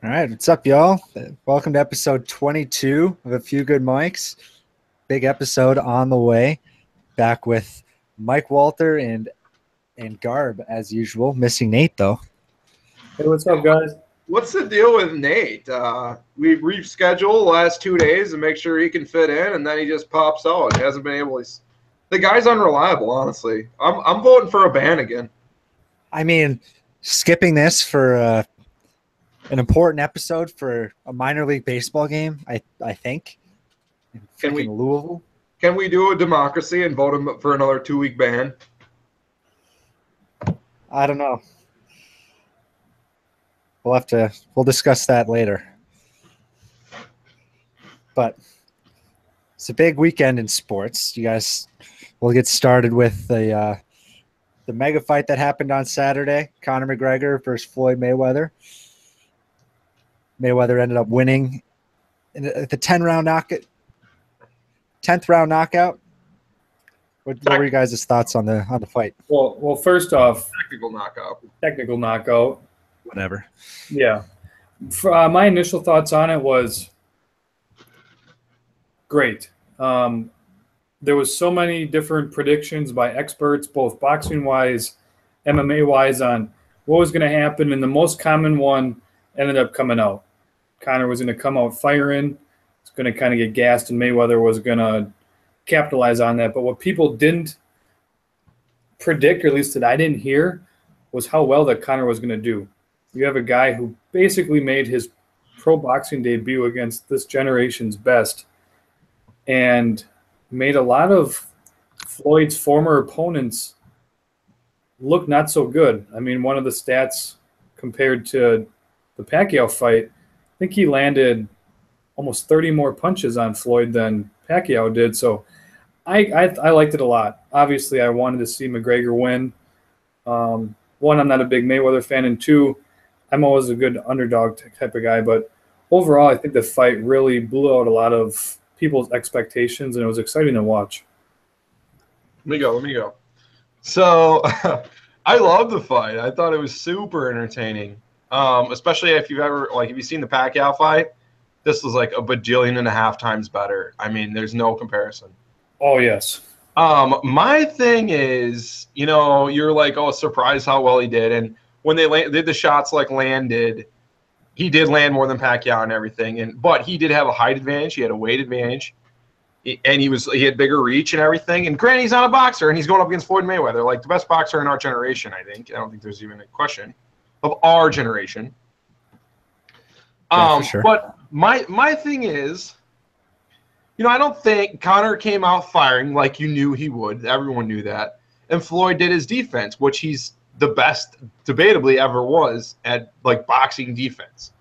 All right, what's up, y'all? Welcome to episode 22 of A Few Good Mics. Big episode on the way. Back with Mike Walter and Garb as usual. Missing Nate though. Hey, what's up, guys? What's the deal with Nate? We rescheduled the last 2 days to make sure he can fit in, and then he just pops out. He hasn't been able to. The guy's unreliable, honestly. I'm voting for a ban again. I mean, skipping this for an important episode for a minor league baseball game, I think. Can we Louisville? Can we do a democracy and vote him for another 2-week ban? I don't know. We'll discuss that later. But it's a big weekend in sports. You guys, we'll get started with the mega fight that happened on Saturday, Conor McGregor versus Floyd Mayweather. Mayweather ended up winning in the 10th round knockout. What were you guys' thoughts on the fight? Well, first off, Technical knockout. Whatever. Yeah. My initial thoughts on it was great. There was so many different predictions by experts, both boxing-wise, MMA-wise, on what was going to happen, and the most common one ended up coming out. Conor was going to come out firing. It's going to kind of get gassed, and Mayweather was going to capitalize on that. But what people didn't predict, or at least that I didn't hear, was how well that Conor was going to do. You have a guy who basically made his pro boxing debut against this generation's best and made a lot of Floyd's former opponents look not so good. I mean, one of the stats compared to the Pacquiao fight, I think he landed almost 30 more punches on Floyd than Pacquiao did. So I liked it a lot. Obviously, I wanted to see McGregor win. One, I'm not a big Mayweather fan, and two, I'm always a good underdog type of guy. But overall, I think the fight really blew out a lot of people's expectations, and it was exciting to watch. Let me go. So I love the fight. I thought it was super entertaining. Especially if you've seen the Pacquiao fight, this was like a bajillion and a half times better. I mean, there's no comparison. Oh, yes. My thing is, you're like, oh, surprised how well he did. And when they did the shots landed, he did land more than Pacquiao and everything. But he did have a height advantage. He had a weight advantage. And he had bigger reach and everything. And granted, he's not a boxer, and he's going up against Floyd Mayweather, like the best boxer in our generation, I think. I don't think there's even a question of our generation. Yeah, for sure. But my thing is, I don't think Conor came out firing like you knew he would. Everyone knew that. And Floyd did his defense, which he's the best, debatably, ever was at boxing defense.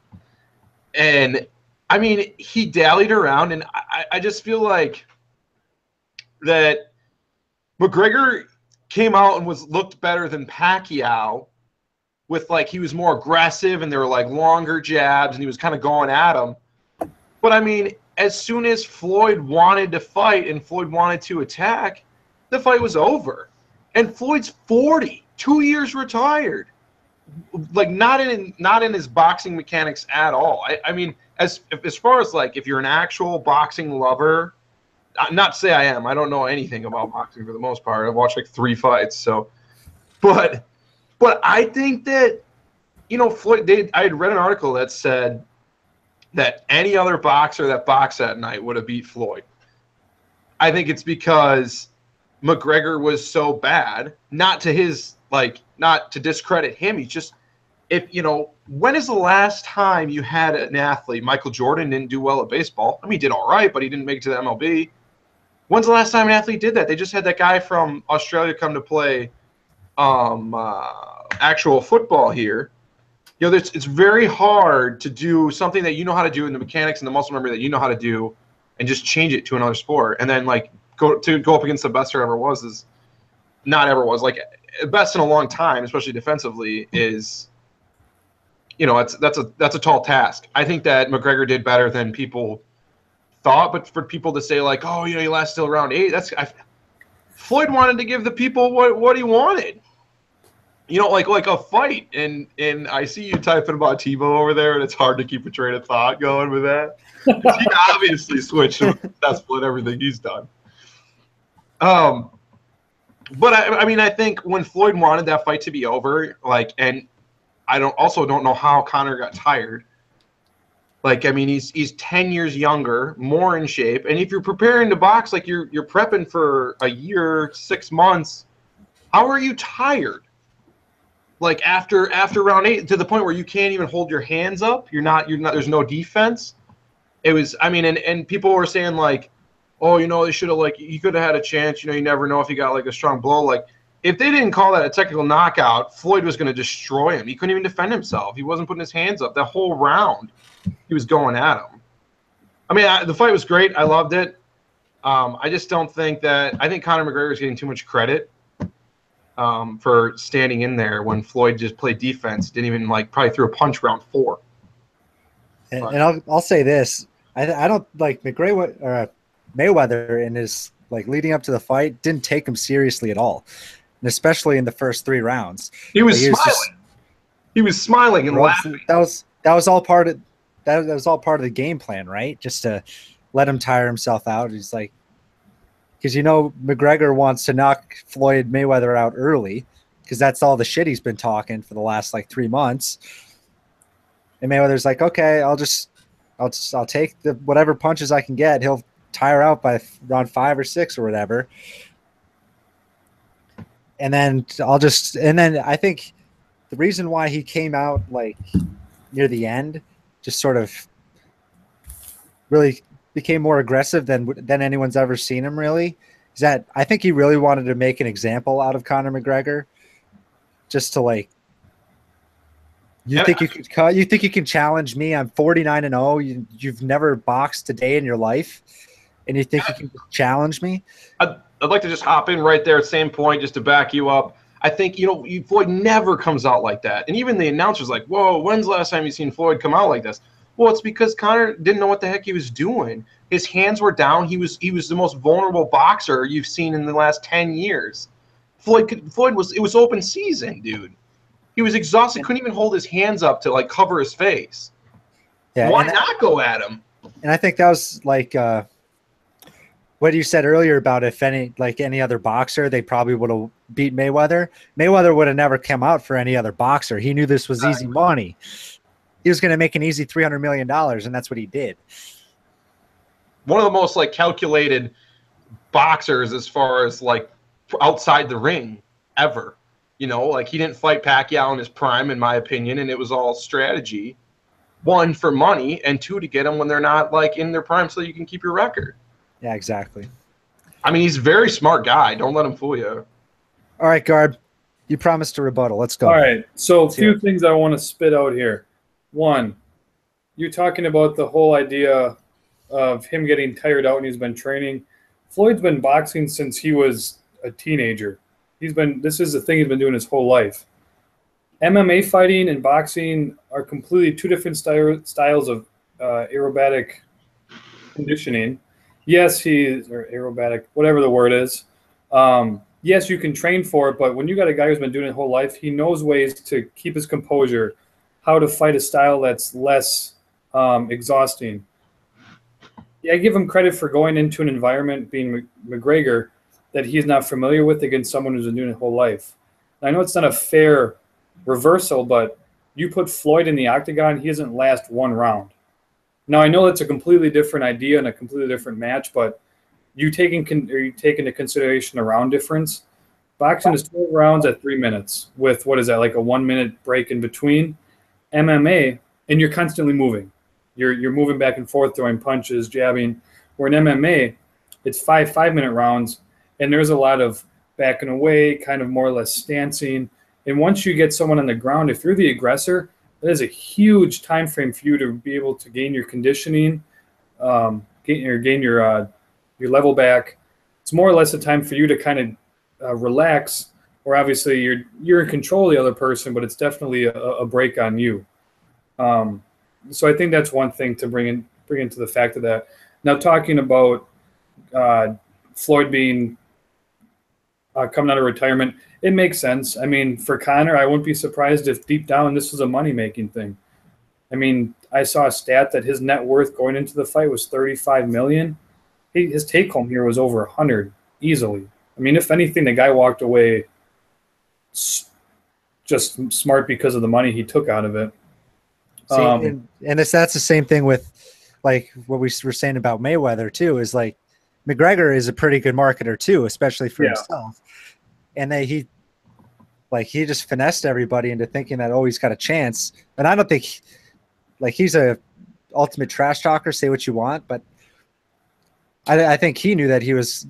And I mean, he dallied around, and I just feel like that McGregor came out and looked better than Pacquiao with he was more aggressive, and there were longer jabs, and he was kind of going at him. But I mean, as soon as Floyd wanted to fight and Floyd wanted to attack, the fight was over. And Floyd's 40, 2 years retired. Not in his boxing mechanics at all. I mean, as far as if you're an actual boxing lover, not to say I am. I don't know anything about boxing for the most part. I've watched 3 fights. So, but I think that Floyd. I had read an article that said that any other boxer that boxed that night would have beat Floyd. I think it's because McGregor was so bad. Not to discredit him. He's just, when is the last time you had an athlete? Michael Jordan didn't do well at baseball. I mean, he did all right, but he didn't make it to the MLB. When's the last time an athlete did that? They just had that guy from Australia come to play actual football here. It's very hard to do something that you know how to do in the mechanics and the muscle memory that you know how to do and just change it to another sport. And then go up against the best there ever was is not ever was best in a long time, especially defensively, is that's a tall task. I think that McGregor did better than people thought, but for people to say he lasted till round 8, Floyd wanted to give the people what he wanted. like a fight, and I see you typing about Tebow over there, and it's hard to keep a train of thought going with that. He obviously switched and was successful at everything he's done. But I mean, I think when Floyd wanted that fight to be over, like, and I don't know how Conor got tired. Like, I mean, he's 10 years younger, more in shape, and if you're preparing to box, like you're prepping for a year, 6 months, how are you tired? Like after round 8, to the point where you can't even hold your hands up. You're not. There's no defense. It was. I mean, and people were saying like, oh, they should have, like, he could have had a chance. You never know if he got like a strong blow. Like, if they didn't call that a technical knockout, Floyd was going to destroy him. He couldn't even defend himself. He wasn't putting his hands up. That whole round, he was going at him. I mean, the fight was great. I loved it. I just don't think that – I think Conor McGregor is getting too much credit for standing in there when Floyd just played defense, didn't even, like, probably threw a punch round 4. And I'll say this. I don't – like Mayweather in his – like leading up to the fight didn't take him seriously at all. And especially in the first 3 rounds. He was smiling. He was smiling and laughing. That was all part of the game plan, right? Just to let him tire himself out. He's like, because McGregor wants to knock Floyd Mayweather out early, because that's all the shit he's been talking for the last like 3 months. And Mayweather's like, okay, I'll take the whatever punches I can get. He'll tire out by round 5 or 6 or whatever. And then I think the reason why he came out like near the end, just sort of really became more aggressive than anyone's ever seen him really, is that I think he really wanted to make an example out of Conor McGregor, just to like, you think you can challenge me? I'm 49-0. You've never boxed a day in your life, and you think you can challenge me? I'd like to just hop in right there at the same point just to back you up. I think, Floyd never comes out like that. And even the announcer's like, whoa, when's the last time you've seen Floyd come out like this? Well, it's because Conor didn't know what the heck he was doing. His hands were down. He was the most vulnerable boxer you've seen in the last 10 years. It was open season, dude. He was exhausted, couldn't even hold his hands up to like cover his face. Yeah, why not go at him? And I think that was like what you said earlier about if any other boxer, they probably would have beat Mayweather. Mayweather would have never come out for any other boxer. He knew this was easy money. He was going to make an easy $300 million, and that's what he did. One of the most like calculated boxers as far as like outside the ring ever. Like he didn't fight Pacquiao in his prime, in my opinion, and it was all strategy. 1, for money, and 2, to get them when they're not like in their prime so you can keep your record. Yeah, exactly. I mean, he's a very smart guy. Don't let him fool you. All right, Garb, you promised a rebuttal. Let's go. All right, so a few things I want to spit out here. 1, you're talking about the whole idea of him getting tired out and he's been training. Floyd's been boxing since he was a teenager. This is the thing he's been doing his whole life. MMA fighting and boxing are completely 2 different styles of aerobatic conditioning. Yes, or aerobatic, whatever the word is. Yes, you can train for it, but when you got a guy who's been doing it his whole life, he knows ways to keep his composure, how to fight a style that's less exhausting. Yeah, I give him credit for going into an environment, being McGregor, that he's not familiar with against someone who's been doing it his whole life. And I know it's not a fair reversal, but you put Floyd in the octagon, he doesn't last 1 round. Now, I know that's a completely different idea and a completely different match, but you take into consideration the round difference. Boxing is 12 rounds at 3 minutes with, what is that, like a 1-minute break in between. MMA, and you're constantly moving. You're moving back and forth, throwing punches, jabbing. Where in MMA, it's 5-minute rounds, and there's a lot of backing away, kind of more or less stancing. And once you get someone on the ground, if you're the aggressor, that is a huge time frame for you to be able to gain your conditioning, gain your level back. It's more or less a time for you to kind of relax, or obviously you're in control of the other person, but it's definitely a break on you. So I think that's one thing to bring into the fact of that. Now, talking about Floyd being coming out of retirement. It makes sense. I mean, for Conor, I wouldn't be surprised if deep down this was a money-making thing. I mean, I saw a stat that his net worth going into the fight was $35 million. His take-home here was over 100 easily. I mean, if anything, the guy walked away just smart because of the money he took out of it. See, and that's the same thing with like what we were saying about Mayweather too, is like McGregor is a pretty good marketer too, especially for himself. And he just finessed everybody into thinking that, oh, he's got a chance. And I don't think like he's a ultimate trash talker, say what you want, but I think he knew that he was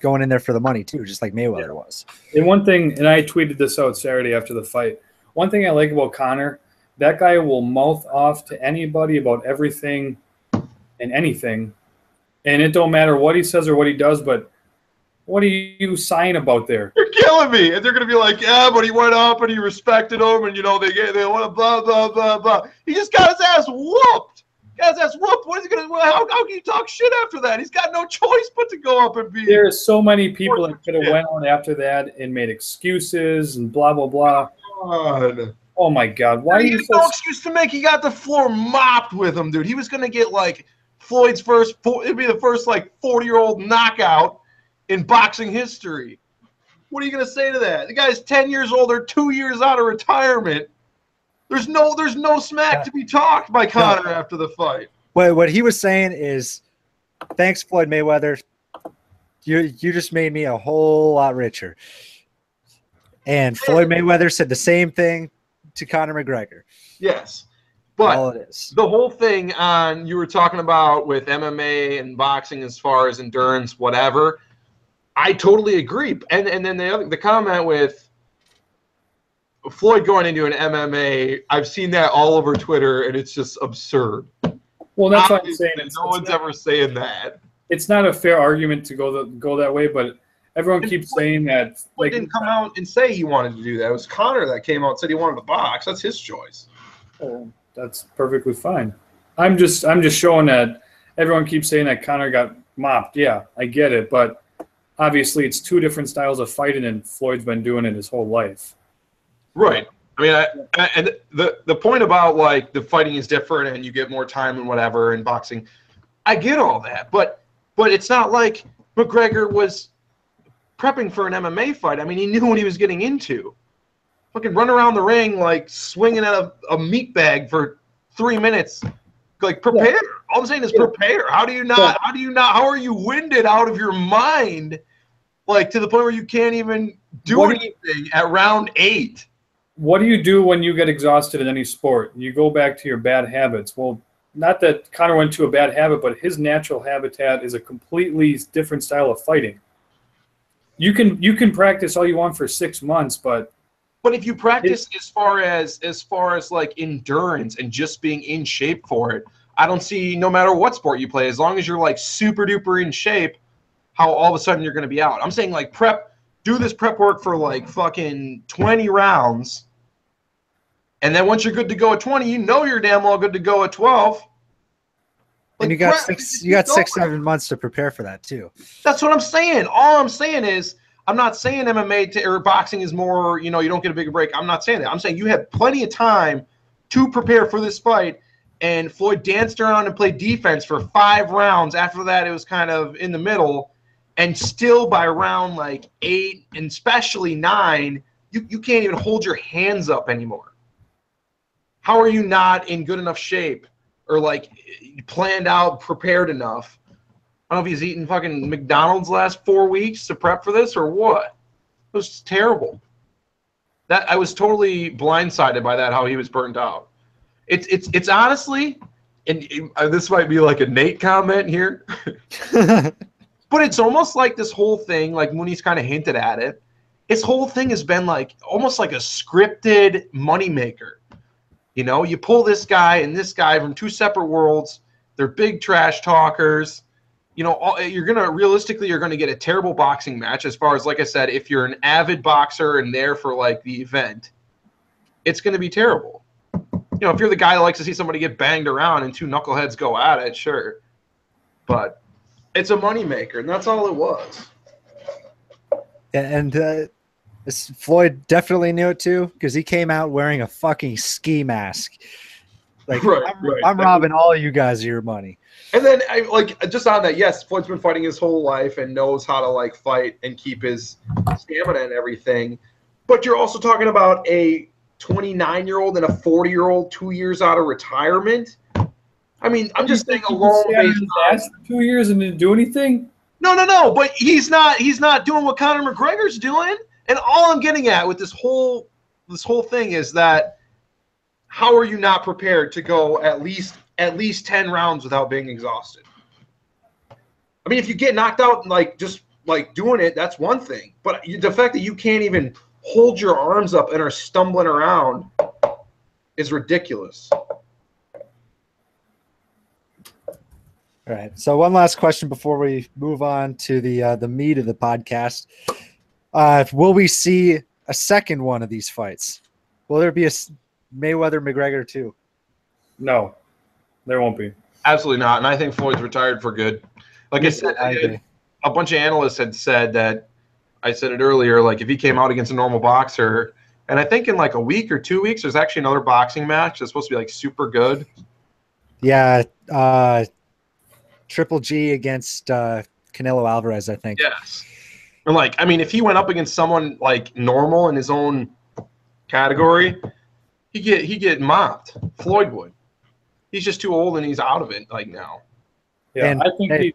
going in there for the money too, just like Mayweather was. And one thing, and I tweeted this out Saturday after the fight, one thing I like about Conor, that guy will mouth off to anybody about everything and anything. And it don't matter what he says or what he does, but what are you sighing about there? You're killing me. And they're going to be like, yeah, but he went up and he respected him. And, you know, they want to blah, blah, blah, blah. He just got his ass whooped. Got his ass whooped. What is he going to – how can you talk shit after that? He's got no choice but to go up and be – There are so many people that could have went on after that and made excuses and blah, blah, blah. God. Oh, my God. Why are you so – no excuse to make. He got the floor mopped with him, dude. He was going to get, like, Floyd's first – it'd be the first, like, 40-year-old knockout in boxing history. What are you going to say to that? The guy's 10 years old. They're 2 years out of retirement. There's no smack to be talked by Conor after the fight. Well, what he was saying is, thanks, Floyd Mayweather. You just made me a whole lot richer. And Floyd Mayweather said the same thing to Conor McGregor. Yes. But all it is. The whole thing on you were talking about with MMA and boxing as far as endurance, whatever, I totally agree. And then the comment with Floyd going into an MMA, I've seen that all over Twitter, and it's just absurd. Well, that's what I'm saying. No one's ever saying that. It's not a fair argument to go that way, but everyone keeps saying that. Like, didn't come out and say he wanted to do that. It was Conor that came out and said he wanted to box. That's his choice. Oh, that's perfectly fine. I'm just showing that everyone keeps saying that Conor got mopped. Yeah, I get it, but obviously it's two different styles of fighting, and Floyd's been doing it his whole life. Right. I mean, and the point about, like, the fighting is different and you get more time and whatever in boxing, I get all that. But it's not like McGregor was prepping for an MMA fight. I mean, he knew what he was getting into. Fucking run around the ring, like, swinging at a meat bag for 3 minutes. Like, prepare. Yeah. All I'm saying is prepare. How are you winded out of your mind, like, to the point where you can't even do anything at round 8? What do you do when you get exhausted in any sport? You go back to your bad habits. Well, not that Conor went to a bad habit, but his natural habitat is a completely different style of fighting. You can practice all you want for 6 months, but if you practice as far as like endurance and just being in shape for it, I don't see, no matter what sport you play, as long as you're like super duper in shape, how all of a sudden you're going to be out. I'm saying, like, do this prep work for like fucking 20 rounds. And then once you're good to go at 20, you know you're damn well good to go at 12. Like, and you got 6-7 months to prepare for that too. That's what I'm saying. All I'm saying is, I'm not saying MMA or boxing is more, you don't get a bigger break. I'm not saying that. I'm saying you had plenty of time to prepare for this fight, and Floyd danced around and played defense for 5 rounds. After that, it was kind of in the middle. And still by round like 8 and especially 9, you can't even hold your hands up anymore. How are you not in good enough shape or like planned out, prepared enough? I don't know if he's eaten fucking McDonald's last 4 weeks to prep for this or what. It was terrible. That I was totally blindsided by that, how he was burnt out. It's honestly, and this might be like a Nate comment here. But it's almost like this whole thing, like Mooney's kind of hinted at it, his whole thing has been like almost like a scripted moneymaker. You pull this guy and this guy from 2 separate worlds. They're big trash talkers. You're going to get a terrible boxing match as far as, like I said, if you're an avid boxer and there for like the event, it's going to be terrible. If you're the guy that likes to see somebody get banged around and 2 knuckleheads go at it, sure. But it's a moneymaker, and that's all it was. And Floyd definitely knew it too because he came out wearing a fucking ski mask. Like, I'm robbing all you guys of your money. And then, just on that, yes, Floyd's been fighting his whole life and knows how to, like, fight and keep his stamina and everything. But you're also talking about a 29-year-old and a 40-year-old 2 years out of retirement. I mean, I'm just saying alone based on 2 years and didn't do anything. No. But he's not doing what Conor McGregor's doing. And all I'm getting at with this whole thing is that how are you not prepared to go at least 10 rounds without being exhausted? I mean, if you get knocked out just doing it, that's one thing. But the fact that you can't even hold your arms up and are stumbling around is ridiculous. All right. So one last question before we move on to the meat of the podcast. Will we see a second one of these fights? Will there be a Mayweather McGregor too? No, there won't be. Absolutely not. And I think Floyd's retired for good. Like I said, a bunch of analysts had said that, I said it earlier, like if he came out against a normal boxer, and I think in like a week or 2 weeks, there's actually another boxing match that's supposed to be like super good. Yeah. Triple G against Canelo Alvarez, I think. Yes. And I mean, if he went up against someone like normal in his own category, he get mopped. Floyd would. He's just too old and he's out of it now. Yeah, and I think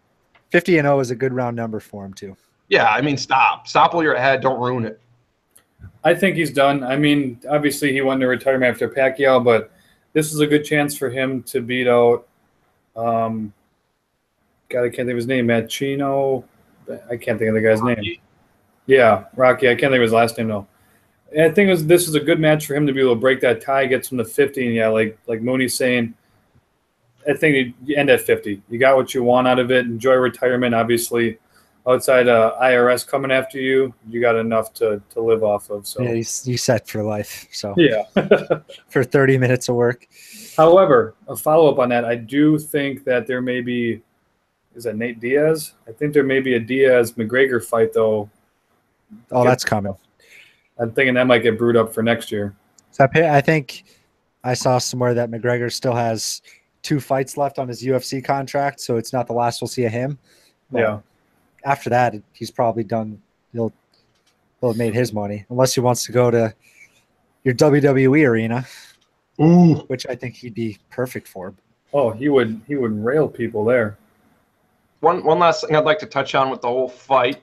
50-0 is a good round number for him too. Yeah, I mean, stop while you're ahead. Don't ruin it. I think he's done. I mean, obviously he went to retirement after Pacquiao, but this is a good chance for him to beat out. God, I can't think of his name. Machino. I can't think of the guy's name. Yeah, Rocky. I can't think of his last name though. And I think this is a good match for him to be able to break that tie, gets him to 50. And yeah, like Mooney's saying, I think you end at 50. You got what you want out of it. Enjoy retirement. Obviously, outside IRS coming after you, you got enough to live off of. So yeah, he's set for life. So yeah, for 30 minutes of work. However, a follow up on that, I do think that there may be. Is that Nate Diaz? I think there may be a Diaz-McGregor fight, though. Oh, that's coming. I'm thinking that might get brewed up for next year. So I think I saw somewhere that McGregor still has 2 fights left on his UFC contract, so it's not the last we'll see of him. But yeah. After that, he's probably done. He'll have made his money, unless he wants to go to your WWE arena, which I think he'd be perfect for. Oh, he would rail people there. One last thing I'd like to touch on with the whole fight.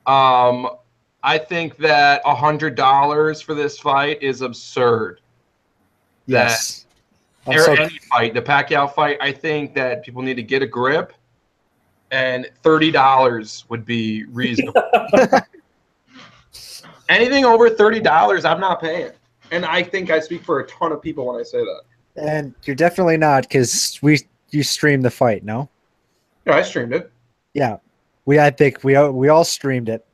I think that $100 for this fight is absurd. Yes. Any fight, the Pacquiao fight, I think that people need to get a grip, and $30 would be reasonable. Anything over $30, I'm not paying. And I think I speak for a ton of people when I say that. And you're definitely not, because you streamed the fight, no? Yeah, I streamed it. Yeah, I think we all streamed it.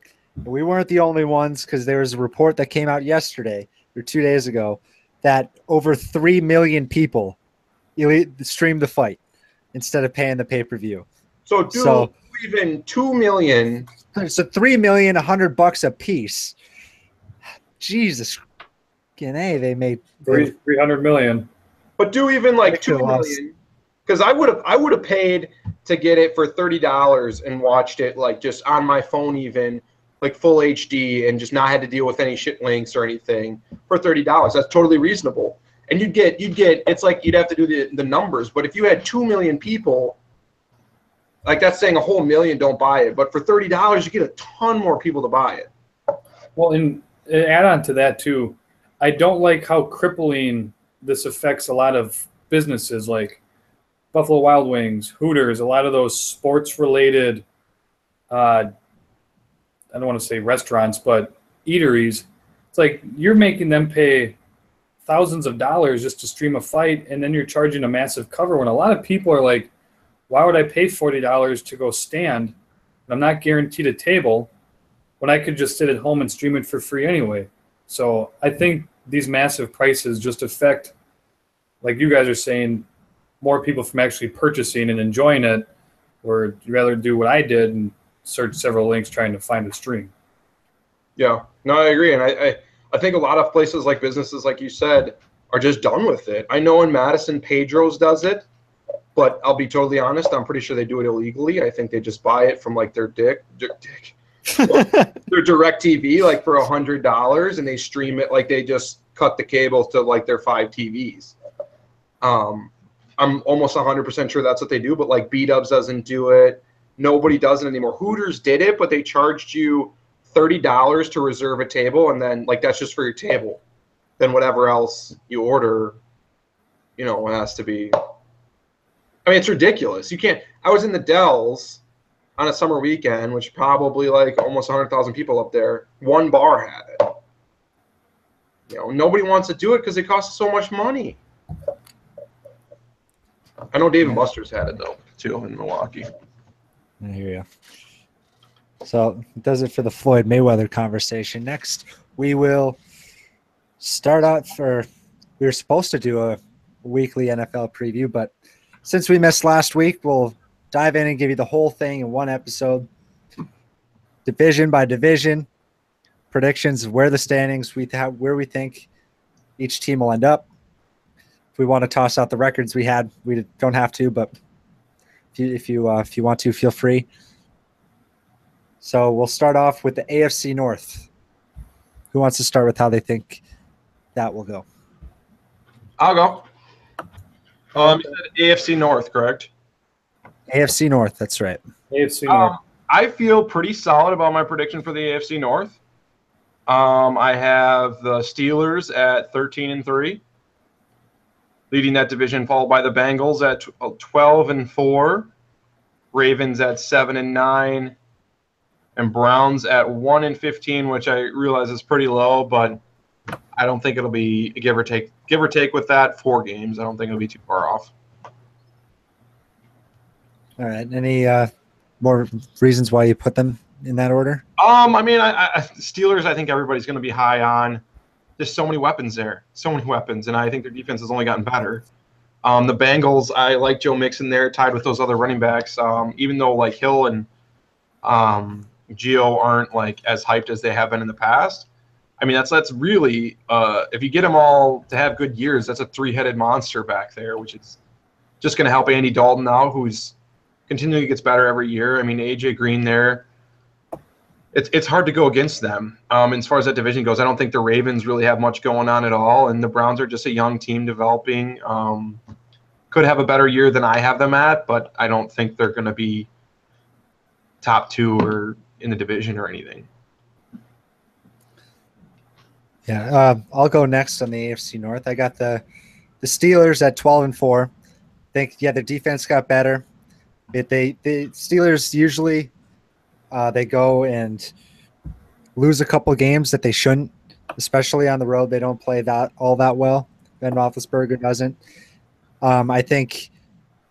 We weren't the only ones, because there was a report that came out yesterday or 2 days ago that over 3 million people streamed the fight instead of paying the pay-per-view. So even 2 million. So 3 million, $100 a piece. Jesus, they made 300 million. But do even 2 million. Because I would have paid to get it for $30 and watched it just on my phone, even full HD, and just not had to deal with any shit links or anything for $30. That's totally reasonable. And you'd get it's you'd have to do the numbers. But if you had 2 million people, that's saying a whole million don't buy it. But for $30, you get a ton more people to buy it. Well, and add on to that too, I don't like how crippling this affects a lot of businesses like Buffalo Wild Wings, Hooters, a lot of those sports-related, I don't want to say restaurants, but eateries. It's you're making them pay thousands of dollars just to stream a fight, and then you're charging a massive cover when a lot of people are like, why would I pay $40 to go stand and I'm not guaranteed a table when I could just sit at home and stream it for free anyway? So I think these massive prices just affect, like you guys are saying, more people from actually purchasing and enjoying it, or you'd rather do what I did and search several links trying to find a stream. Yeah, no, I agree, and I think a lot of places like businesses, like you said, are just done with it. I know in Madison, Pedro's does it, but I'll be totally honest, I'm pretty sure they do it illegally. I think they just buy it from like their their direct TV like for $100 and they stream it like they just cut the cable to like their 5 TVs. I'm almost 100% sure that's what they do, but like B-Dubs doesn't do it. Nobody does it anymore. Hooters did it, but they charged you $30 to reserve a table, and then like that's just for your table. Then whatever else you order, it has to be. I mean, it's ridiculous. You can't. I was in the Dells on a summer weekend, which probably like almost 100,000 people up there. One bar had it. Nobody wants to do it because it costs so much money. I know Dave and Buster's had it though too in Milwaukee. I hear you. So it does it for the Floyd Mayweather conversation. Next, we will start out we were supposed to do a weekly NFL preview, but since we missed last week, we'll dive in and give you the whole thing in one episode, division by division, predictions of where the standings where we think each team will end up. If we want to toss out the records we had, we don't have to, but if you want to, feel free. So we'll start off with the AFC North. Who wants to start with how they think that will go? I'll go. You said AFC North, correct? AFC North, that's right. AFC North. I feel pretty solid about my prediction for the AFC North. I have the Steelers at 13-3, leading that division, followed by the Bengals at 12-4, Ravens at 7-9, and Browns at 1-15, which I realize is pretty low, but I don't think it'll be give or take with that 4 games. I don't think it'll be too far off. All right. Any more reasons why you put them in that order? I mean, Steelers, I think everybody's going to be high on. There's so many weapons there, and I think their defense has only gotten better. The Bengals, I like Joe Mixon there, tied with those other running backs. Even though like Hill and Gio aren't like as hyped as they have been in the past. I mean, that's really if you get them all to have good years, that's a 3-headed monster back there, which is just going to help Andy Dalton now, who's continually gets better every year. I mean, AJ Green there. It's hard to go against them. As far as that division goes, I don't think the Ravens really have much going on at all, and the Browns are just a young team developing. Could have a better year than I have them at, but I don't think they're going to be top 2 or in the division or anything. Yeah, I'll go next on the AFC North. I got the Steelers at 12-4. Think their defense got better. The Steelers usually they go and lose a couple games that they shouldn't, especially on the road. They don't play that well. Ben Roethlisberger doesn't. I think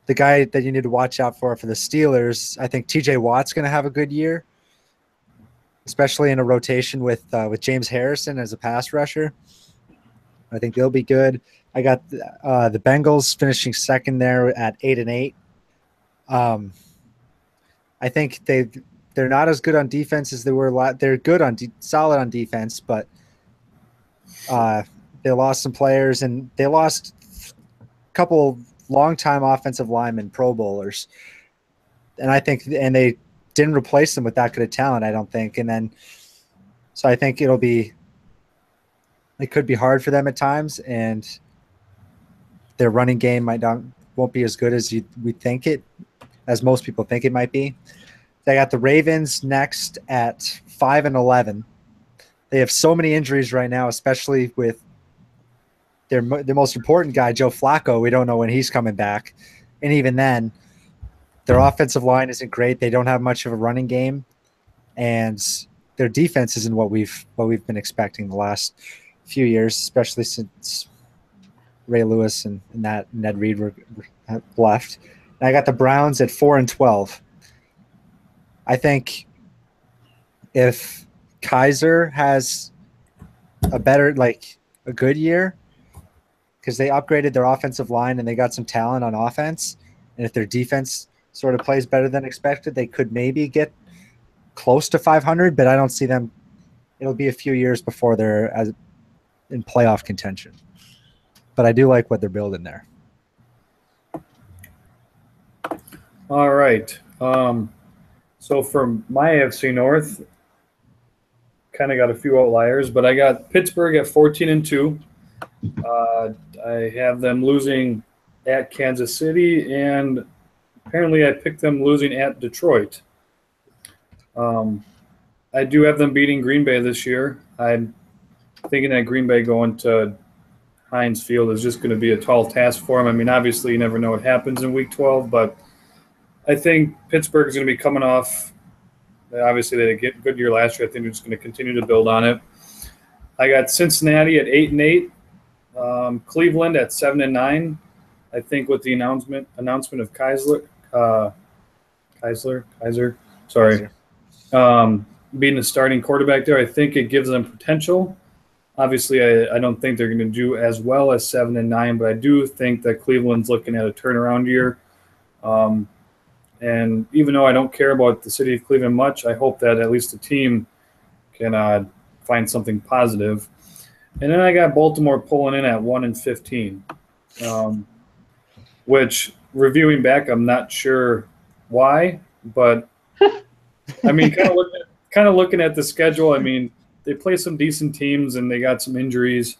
the guy that you need to watch out for the Steelers, I think TJ Watt's going to have a good year, especially in a rotation with James Harrison as a pass rusher. I think they'll be good. I got the Bengals finishing second there at 8-8. I think they're not as good on defense as they were. They're good solid on defense, but they lost some players and they lost a couple longtime offensive linemen, Pro Bowlers, and they didn't replace them with that good of talent, I don't think. And then, so I think it could be hard for them at times, and their running game won't be as good as as most people think it might be. They got the Ravens next at 5-11. They have so many injuries right now, especially with their most important guy, Joe Flacco. We don't know when he's coming back, and even then, their offensive line isn't great. They don't have much of a running game, and their defense isn't what we've been expecting the last few years, especially since Ray Lewis and that Ned Reed were left. And I got the Browns at 4-12. I think if Kaiser has a good year, because they upgraded their offensive line and they got some talent on offense, and if their defense sort of plays better than expected, they could maybe get close to 500, but I don't see them it'll be a few years before they're in playoff contention. But I do like what they're building there. All right. So from my AFC North, kind of got a few outliers, but I got Pittsburgh at 14-2. I have them losing at Kansas City, and apparently I picked them losing at Detroit. I do have them beating Green Bay this year. I'm thinking that Green Bay going to Heinz Field is just going to be a tall task for them. I mean, obviously you never know what happens in Week 12, but I think Pittsburgh is going to be coming off. Obviously, they had a good year last year. I think they're just going to continue to build on it. I got Cincinnati at 8-8, Cleveland at 7-9. I think with the announcement of Kaiser, being the starting quarterback there, I think it gives them potential. Obviously, I don't think they're going to do as well as 7-9, but I do think that Cleveland's looking at a turnaround year. And even though I don't care about the city of Cleveland much, I hope that at least the team can find something positive. And then I got Baltimore pulling in at 1-15, which, reviewing back, I'm not sure why, but I mean, kind of looking at the schedule, I mean, they play some decent teams and they got some injuries.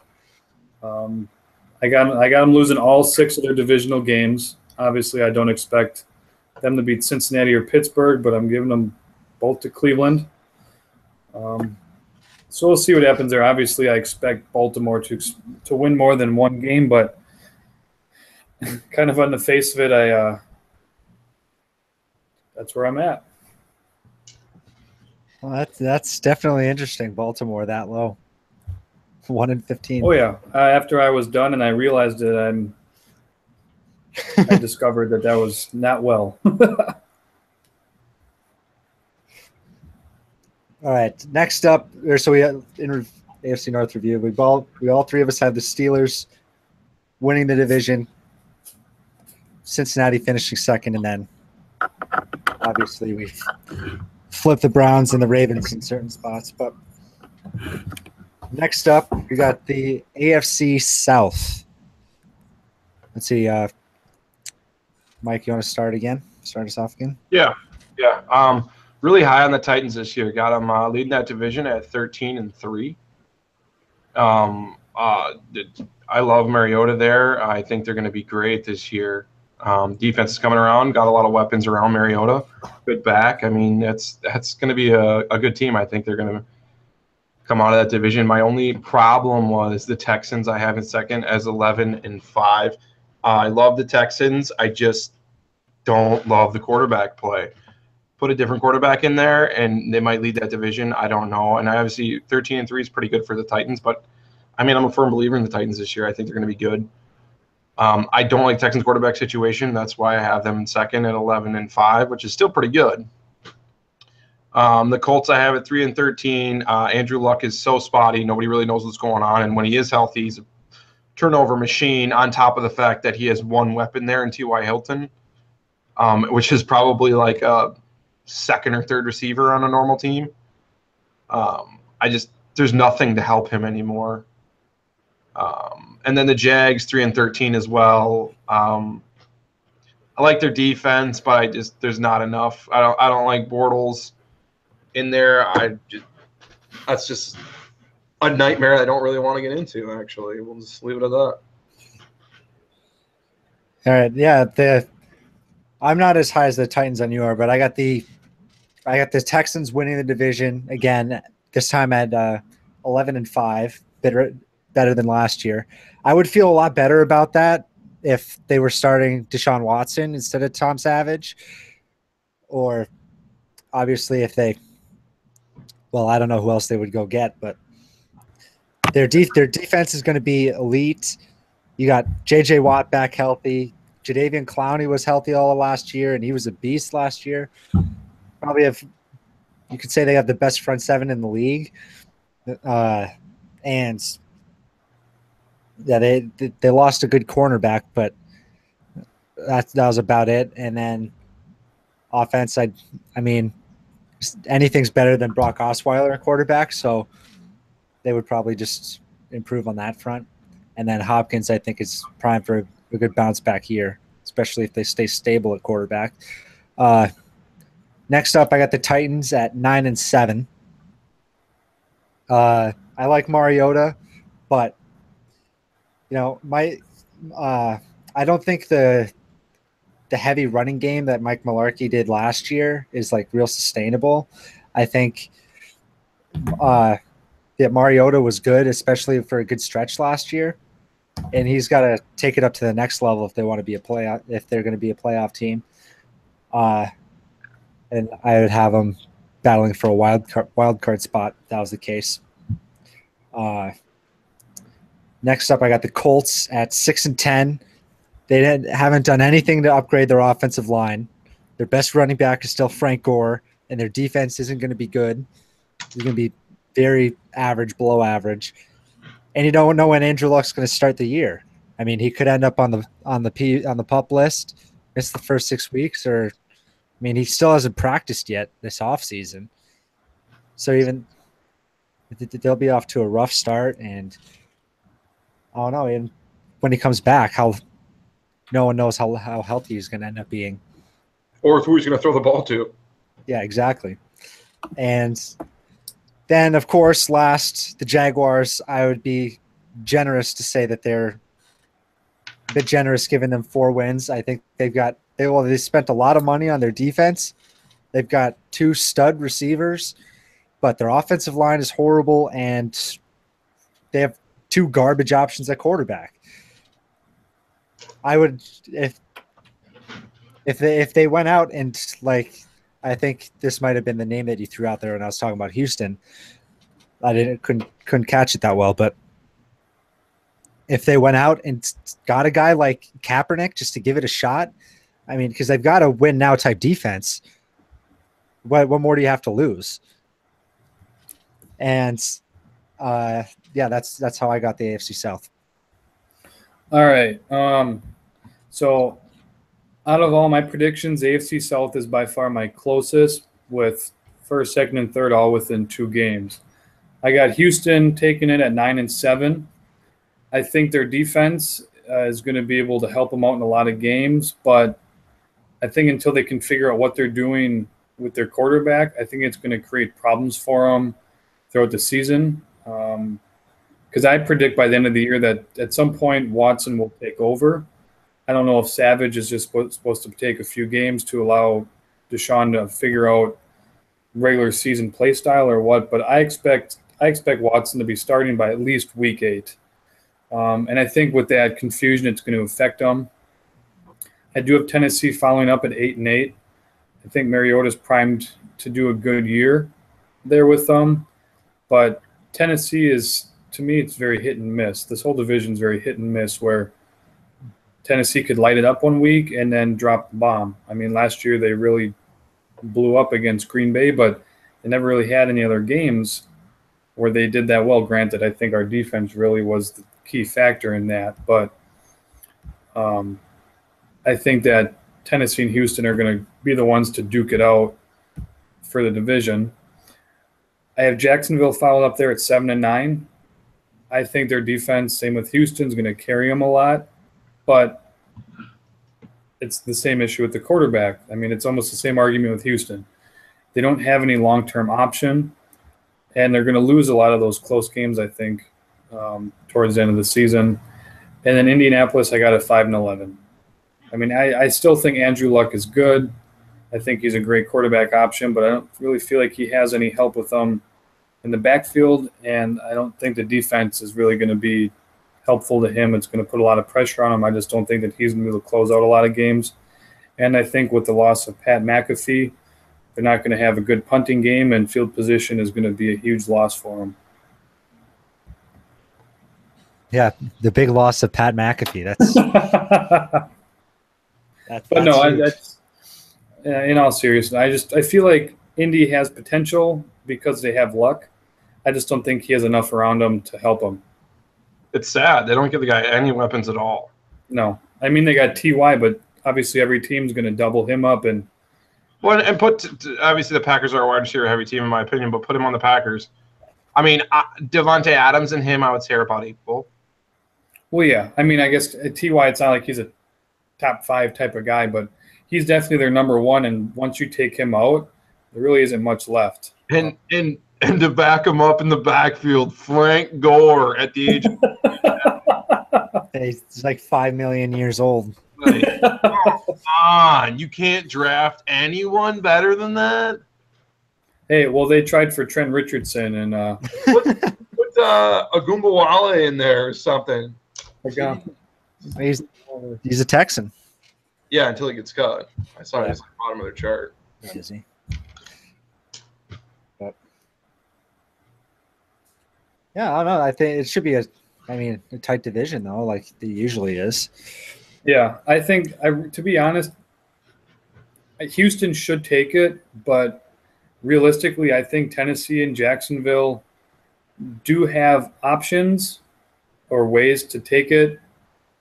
I got them losing all 6 of their divisional games. Obviously, I don't expect them to beat Cincinnati or Pittsburgh, but I'm giving them both to Cleveland. So we'll see what happens there. Obviously, I expect Baltimore to win more than one game, but kind of on the face of it, that's where I'm at. Well, that's definitely interesting. Baltimore that low, 1-15. Oh yeah. After I was done and I realized it, I discovered that was not well. All right. Next up, so we in AFC North review. We all 3 of us have the Steelers winning the division, Cincinnati finishing second, and then obviously we flip the Browns and the Ravens in certain spots. But next up, we got the AFC South. Let's see. Mike, you want to start us off again? Yeah. Really high on the Titans this year. Got them leading that division at 13-3. I love Mariota there. I think they're going to be great this year. Defense is coming around. Got a lot of weapons around Mariota. Good back. I mean, that's going to be a good team. I think they're going to come out of that division. My only problem was the Texans. I have in second as 11-5. I love the Texans. I just don't love the quarterback play. Put a different quarterback in there, and they might lead that division. I don't know. And obviously, 13-3 is pretty good for the Titans. But, I mean, I'm a firm believer in the Titans this year. I think they're going to be good. I don't like Texans quarterback situation. That's why I have them in second at 11-5, which is still pretty good. The Colts I have at 3-13. Andrew Luck is so spotty. Nobody really knows what's going on. And when he is healthy, he's a turnover machine on top of the fact that he has one weapon there in T.Y. Hilton, which is probably like a second or third receiver on a normal team. There's nothing to help him anymore. And then the Jags 3-13 as well. I like their defense, but there's not enough. I don't like Bortles in there. That's just a nightmare I don't really want to get into, actually. We'll just leave it at that. All right. Yeah, I'm not as high as the Titans on you are, but I got the Texans winning the division again, this time at 11-5, better than last year. I would feel a lot better about that if they were starting Deshaun Watson instead of Tom Savage, or obviously if I don't know who else they would go get, but their defense is going to be elite. You got J.J. Watt back healthy. Jadeveon Clowney was healthy all of last year, and he was a beast last year. You could say they have the best front seven in the league. And yeah, they lost a good cornerback, but that was about it. And then offense, I mean, anything's better than Brock Osweiler at quarterback, so they would probably just improve on that front. And then Hopkins, I think, is primed for a good bounce back year, especially if they stay stable at quarterback. Next up, I got the Titans at 9-7. I like Mariota, but I don't think the heavy running game that Mike Mularkey did last year is like real sustainable. I think that Mariota was good, especially for a good stretch last year, and he's got to take it up to the next level if they want to be if they're going to be a playoff team. And I would have them battling for a wild card spot if that was the case. Next up, I got the Colts at 6-10. They haven't done anything to upgrade their offensive line. Their best running back is still Frank Gore, and their defense isn't going to be good. It's going to be very average, below average. And you don't know when Andrew Luck's going to start the year. I mean, he could end up on the PUP list, miss the first 6 weeks, or he still hasn't practiced yet this offseason. So even they'll be off to a rough start, and I don't know. And when he comes back, no one knows how healthy he's going to end up being. Or who he's going to throw the ball to. Yeah, exactly. And then, of course, the Jaguars, I would be generous to say that they're a bit generous giving them 4 wins. I think they spent a lot of money on their defense. They've got 2 stud receivers, but their offensive line is horrible, and they have 2 garbage options at quarterback. I would, if they went out and, like, I think this might have been the name that you threw out there when I was talking about Houston. I couldn't catch it that well, but if they went out and got a guy like Kaepernick just to give it a shot, because they've got a win now type defense. What more do you have to lose? And that's how I got the AFC South. All right. So out of all my predictions, AFC South is by far my closest, with first, second, and third all within 2 games. I got Houston taking it at 9-7. I think their defense is going to be able to help them out in a lot of games, but I think until they can figure out what they're doing with their quarterback, I think it's going to create problems for them throughout the season. Because I predict by the end of the year that at some point Watson will take over. I don't know if Savage is just supposed to take a few games to allow Deshaun to figure out regular season play style or what, but I expect Watson to be starting by at least week 8. And I think with that confusion, it's going to affect them. I do have Tennessee following up at 8-8. I think Mariota's primed to do a good year there with them. But Tennessee is, to me, it's very hit and miss. This whole division is very hit and miss, where Tennessee could light it up one week and then drop the bomb. Last year they really blew up against Green Bay, but they never really had any other games where they did that well. Granted, I think our defense really was the key factor in that, but I think that Tennessee and Houston are going to be the ones to duke it out for the division. I have Jacksonville followed up there at 7-9. I think their defense, same with Houston, is going to carry them a lot, but it's the same issue with the quarterback. It's almost the same argument with Houston. They don't have any long-term option, and they're going to lose a lot of those close games, I think, towards the end of the season. And then Indianapolis, I got a 5-11. I still think Andrew Luck is good. I think he's a great quarterback option, but I don't really feel like he has any help with them in the backfield, and I don't think the defense is really going to be helpful to him. It's going to put a lot of pressure on him. I just don't think that he's going to be able to close out a lot of games. And I think with the loss of Pat McAfee, they're not going to have a good punting game, and field position is going to be a huge loss for them. Yeah, the big loss of Pat McAfee. That's in all seriousness, I feel like Indy has potential because they have Luck. I just don't think he has enough around him to help him. It's sad. They don't give the guy any weapons at all. No. They got T.Y., but obviously every team's going to double him up, and Well, and obviously the Packers are a wide receiver heavy team in my opinion, but put him on the Packers. I mean, Devontae Adams and him, I would say, are about equal. Well, yeah. I mean, I guess T.Y., it's not like he's a top 5 type of guy, but he's definitely their number 1. And once you take him out, there really isn't much left. And to back him up in the backfield, Frank Gore at the age of he's like 5 million years old. like, come on, you can't draft anyone better than that. Hey, well, they tried for Trent Richardson and put Agumbawale in there or something. He's a Texan. Yeah, until he gets cut. I saw he's like bottom of their chart. Is he? But yeah, I don't know. I think it should be a tight division though, like it usually is. Yeah, I think to be honest, Houston should take it, but realistically, I think Tennessee and Jacksonville do have options or ways to take it.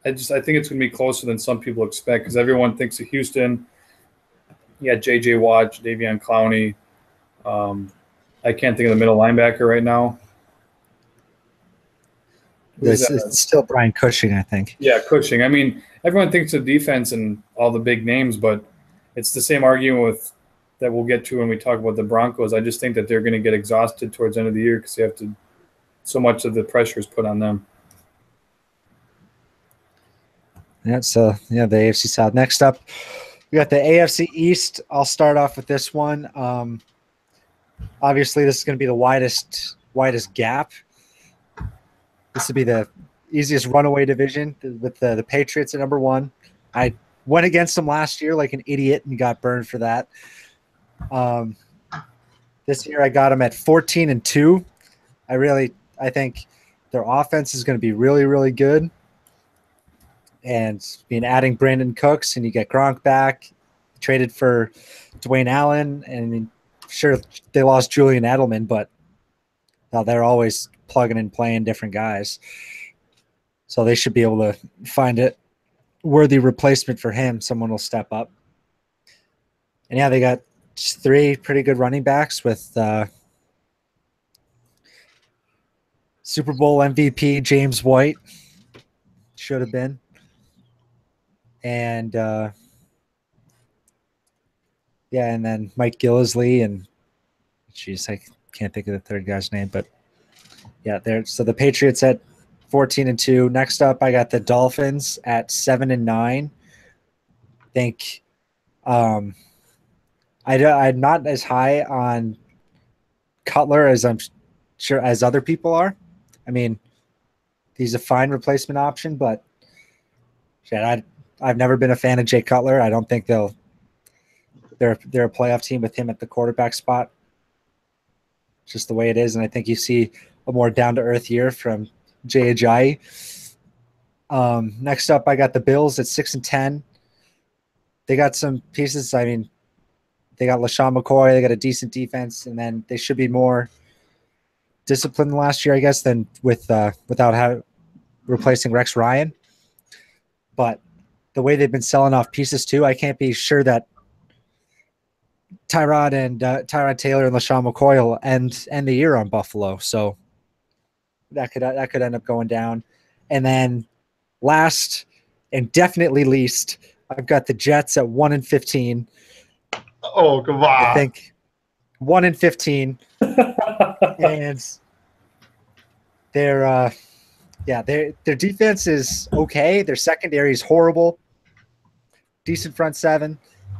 I think it's going to be closer than some people expect because everyone thinks of Houston. You got J.J. Watt, Davion Clowney. I can't think of the middle linebacker right now. It's still Brian Cushing, I think. Yeah, Cushing. I mean, everyone thinks of defense and all the big names, but it's the same argument that we'll get to when we talk about the Broncos. I just think that they're going to get exhausted towards the end of the year because they have to – so much of the pressure is put on them. Yeah, so the AFC South. Next up, we got the AFC East. I'll start off with this one. Obviously, this is going to be the widest gap. This would be the easiest runaway division with the Patriots at number 1. I went against them last year like an idiot and got burned for that. This year I got them at 14-2. I think their offense is going to be really, really good. And adding Brandon Cooks, and you get Gronk back, traded for Dwayne Allen, and I mean, sure they lost Julian Edelman, but they're always plugging and playing different guys, so they should be able to find a worthy replacement for him. Someone will step up, and yeah, they got 3 pretty good running backs with Super Bowl MVP James White, should have been. And and then Mike Gillisley and I can't think of the third guy's name, but yeah, so the Patriots at 14-2. Next up, I got the Dolphins at 7-9. I think I'm not as high on Cutler as I'm sure as other people are. I mean, he's a fine replacement option, but I've never been a fan of Jay Cutler. I don't think they're a playoff team with him at the quarterback spot. It's just the way it is, and I think you see a more down-to-earth year from Jay Ajayi. Next up, I got the Bills at 6-10. They got some pieces. I mean, they got LaShawn McCoy. They got a decent defense, and then they should be more disciplined last year, I guess, than without replacing Rex Ryan. But the way they've been selling off pieces too, I can't be sure that Tyrod Taylor and LaShawn McCoy will end the year on Buffalo. So that could end up going down. And then last and definitely least, I've got the Jets at 1-15. Oh, come on! I think 1-15, and their defense is okay. Their secondary is horrible. Decent front seven.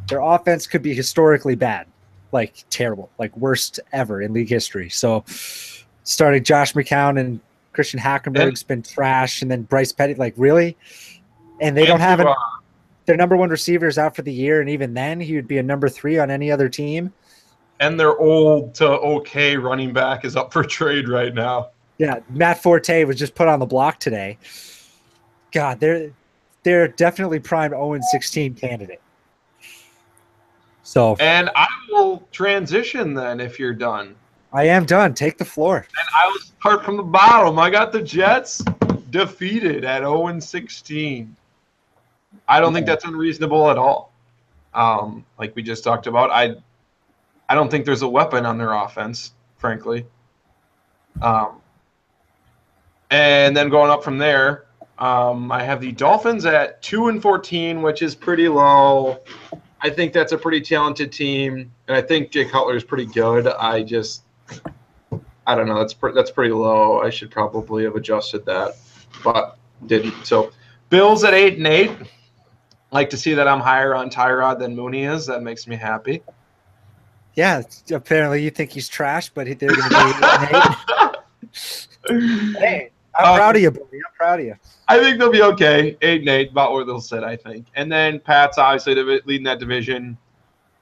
Their offense could be historically bad, like terrible, like worst ever in league history. So, starting Josh McCown and Christian Hackenberg's been trash, and then Bryce Petty, like really, and they don't have their number 1 receiver is out for the year, and even then he would be a number 3 on any other team. And their old to okay running back is up for trade right now. Yeah, Matt Forte was just put on the block today. God, they're definitely prime 0-16 candidate. So, and I will transition then if you're done. I am done. Take the floor. And I will start from the bottom. I got the Jets defeated at 0-16. I don't think that's unreasonable at all. like we just talked about. I don't think there's a weapon on their offense, frankly. And then going up from there, I have the Dolphins at 2-14, which is pretty low. I think that's a pretty talented team, and I think Jay Cutler is pretty good. I don't know. That's pretty low. I should probably have adjusted that, but didn't. So, Bills at 8-8. Like to see that I'm higher on Tyrod than Mooney is. That makes me happy. Yeah, apparently you think he's trash, but they're going to be 8-8. Hey, I'm proud of you, buddy. I'm proud of you. I think they'll be okay. 8-8, about where they'll sit, I think. And then Pat's obviously leading that division.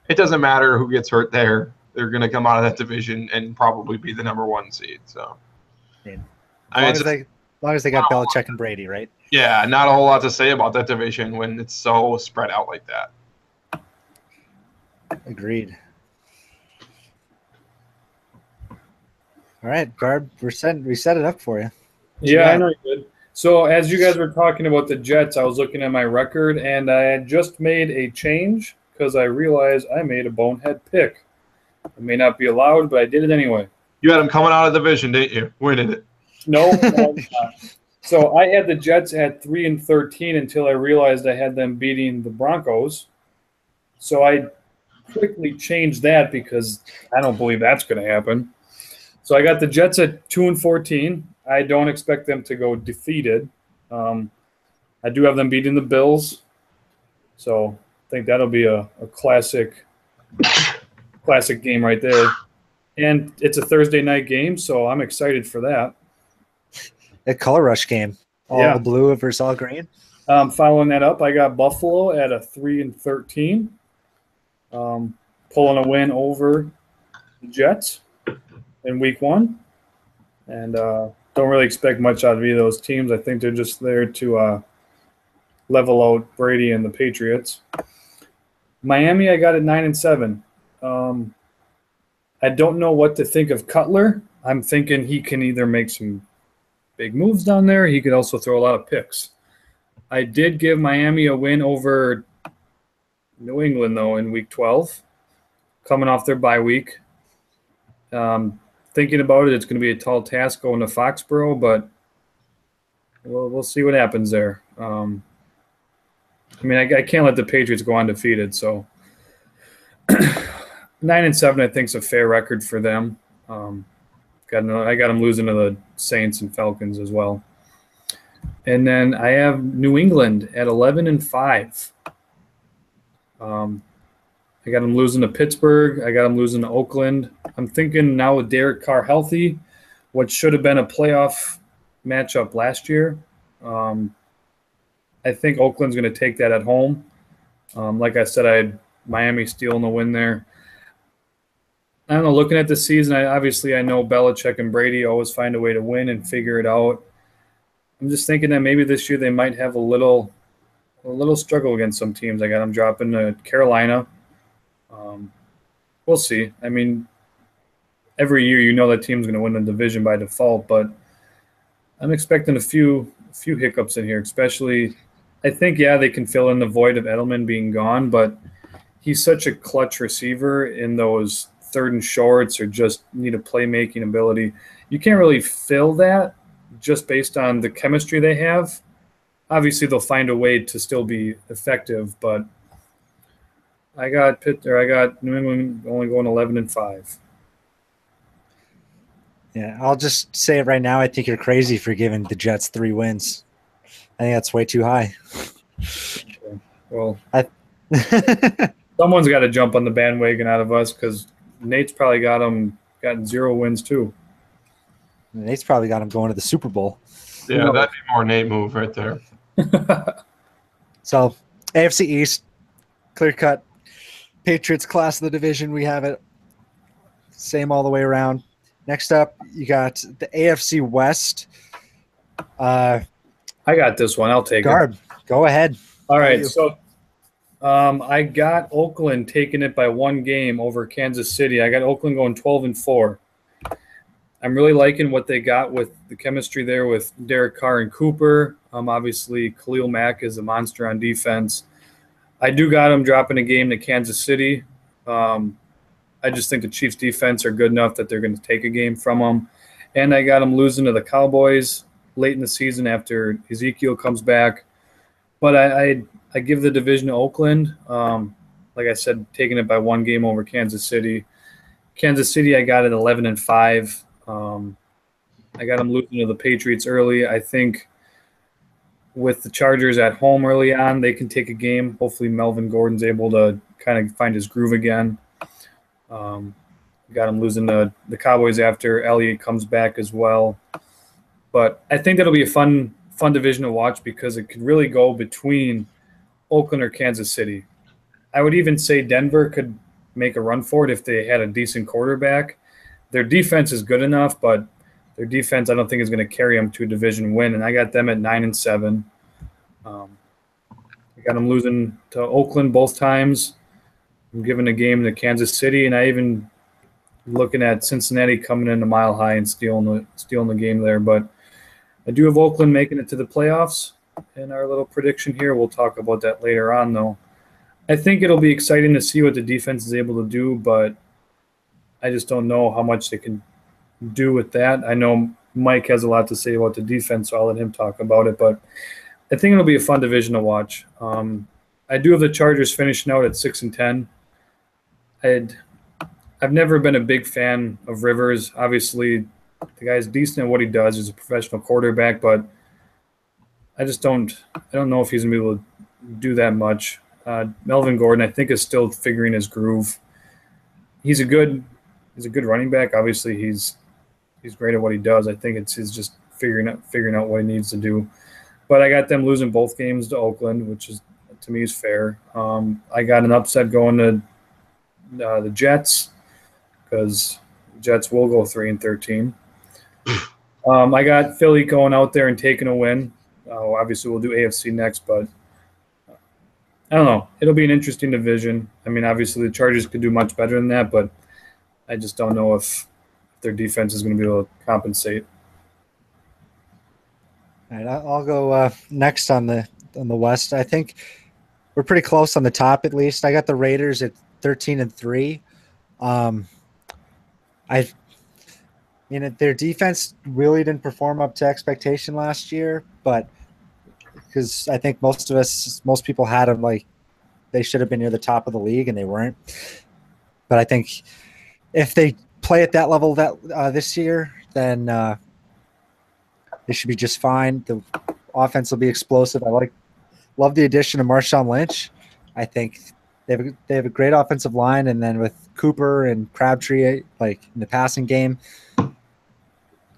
It doesn't matter who gets hurt there. They're going to come out of that division and probably be the number 1 seed. So, as long as they got Belichick and Brady, right? Yeah, not a whole lot to say about that division when it's so spread out like that. Agreed. All right, Garb, we set it up for you. Yeah, I know you did. So as you guys were talking about the Jets, I was looking at my record, and I had just made a change because I realized I made a bonehead pick. It may not be allowed, but I did it anyway. You had them coming out of the division, didn't you? Winning it. No, not. So I had the Jets at 3-13 until I realized I had them beating the Broncos. So I quickly changed that because I don't believe that's going to happen. So I got the Jets at 2-14. I don't expect them to go defeated. I do have them beating the Bills. So I think that'll be a classic game right there. And it's a Thursday night game, so I'm excited for that. A color rush game. All blue versus all green. Following that up, I got Buffalo at a 3-13. Pulling a win over the Jets in week 1. And don't really expect much out of either of those teams. I think they're just there to level out Brady and the Patriots. Miami, I got at 9-7. I don't know what to think of Cutler. I'm thinking he can either make some big moves down there. He could also throw a lot of picks. I did give Miami a win over New England, though, in week 12, coming off their bye week. Thinking about it, it's going to be a tall task going to Foxborough, but we'll see what happens there. I can't let the Patriots go undefeated, so 9-7 I think is a fair record for them. I got them losing to the Saints and Falcons as well. And then I have New England at 11-5. I got them losing to Pittsburgh. I got them losing to Oakland. I'm thinking now with Derek Carr healthy, what should have been a playoff matchup last year, I think Oakland's going to take that at home. Like I said, I had Miami stealing the win there. I don't know, looking at the season, I know Belichick and Brady always find a way to win and figure it out. I'm just thinking that maybe this year they might have a little struggle against some teams. I got them dropping to Carolina. We'll see. I mean, every year you know that team's going to win the division by default, but I'm expecting a few hiccups in here, especially I think, they can fill in the void of Edelman being gone, but he's such a clutch receiver in those third and shorts or just need a playmaking ability. You can't really fill that just based on the chemistry they have. Obviously, they'll find a way to still be effective, but I got New England only going 11-5. Yeah, I'll just say it right now. I think you're crazy for giving the Jets 3 wins. I think that's way too high. Okay. Well, someone's got to jump on the bandwagon out of us because Nate's probably gotten 0 wins too. Nate's probably got him going to the Super Bowl. Yeah, that'd be more Nate move right there. So, AFC East, clear cut. Patriots class of the division. We have it same all the way around. Next up, you got the AFC West. I got this one. I'll take Garb, go ahead. All right. So I got Oakland taking it by 1 game over Kansas City. I got Oakland going 12-4. I'm really liking what they got with the chemistry there with Derek Carr and Cooper. Obviously, Khalil Mack is a monster on defense. I do got them dropping a game to Kansas City. I just think the Chiefs defense are good enough that they're going to take a game from them. And I got them losing to the Cowboys late in the season after Ezekiel comes back. But I give the division to Oakland. Like I said, taking it by one game over Kansas City. Kansas City, I got it 11-5. I got them losing to the Patriots early. I think with the Chargers at home early on, they can take a game. Hopefully Melvin Gordon's able to kind of find his groove again. Got him losing to the Cowboys after Elliott comes back as well. But I think that'll be a fun division to watch because it could really go between Oakland or Kansas City. I would even say Denver could make a run for it if they had a decent quarterback. Their defense is good enough, but their defense I don't think is going to carry them to a division win. And I got them at 9-7. I got them losing to Oakland both times. I'm giving a game to Kansas City, and I even looking at Cincinnati coming into Mile High and stealing the game there. But I do have Oakland making it to the playoffs. In our little prediction here, we'll talk about that later on, though. I think it'll be exciting to see what the defense is able to do, but I just don't know how much they can do with that. I know Mike has a lot to say about the defense, so I'll let him talk about it. But I think it'll be a fun division to watch. I do have the Chargers finishing out at 6-10. I've never been a big fan of Rivers. Obviously, the guy's decent at what he does. He's a professional quarterback, but I don't know if he's going to be able to do that much. Melvin Gordon, I think, is still figuring his groove. He's a good running back. Obviously, he's great at what he does. I think it's his just figuring out what he needs to do. But I got them losing both games to Oakland, which is to me is fair. I got an upset going to the Jets because Jets will go 3-13. I got Philly going out there and taking a win. Obviously, we'll do AFC next, but I don't know. It'll be an interesting division. I mean, obviously, the Chargers could do much better than that, but I just don't know if their defense is going to be able to compensate. All right, I'll go next on the West. I think we're pretty close on the top, at least. I got the Raiders at 13-3. Their defense really didn't perform up to expectation last year, but because I think most people had them like they should have been near the top of the league, and they weren't. But I think if they play at that level this year, then they should be just fine. The offense will be explosive. Love the addition of Marshawn Lynch. I think they have a great offensive line, and then with Cooper and Crabtree like in the passing game,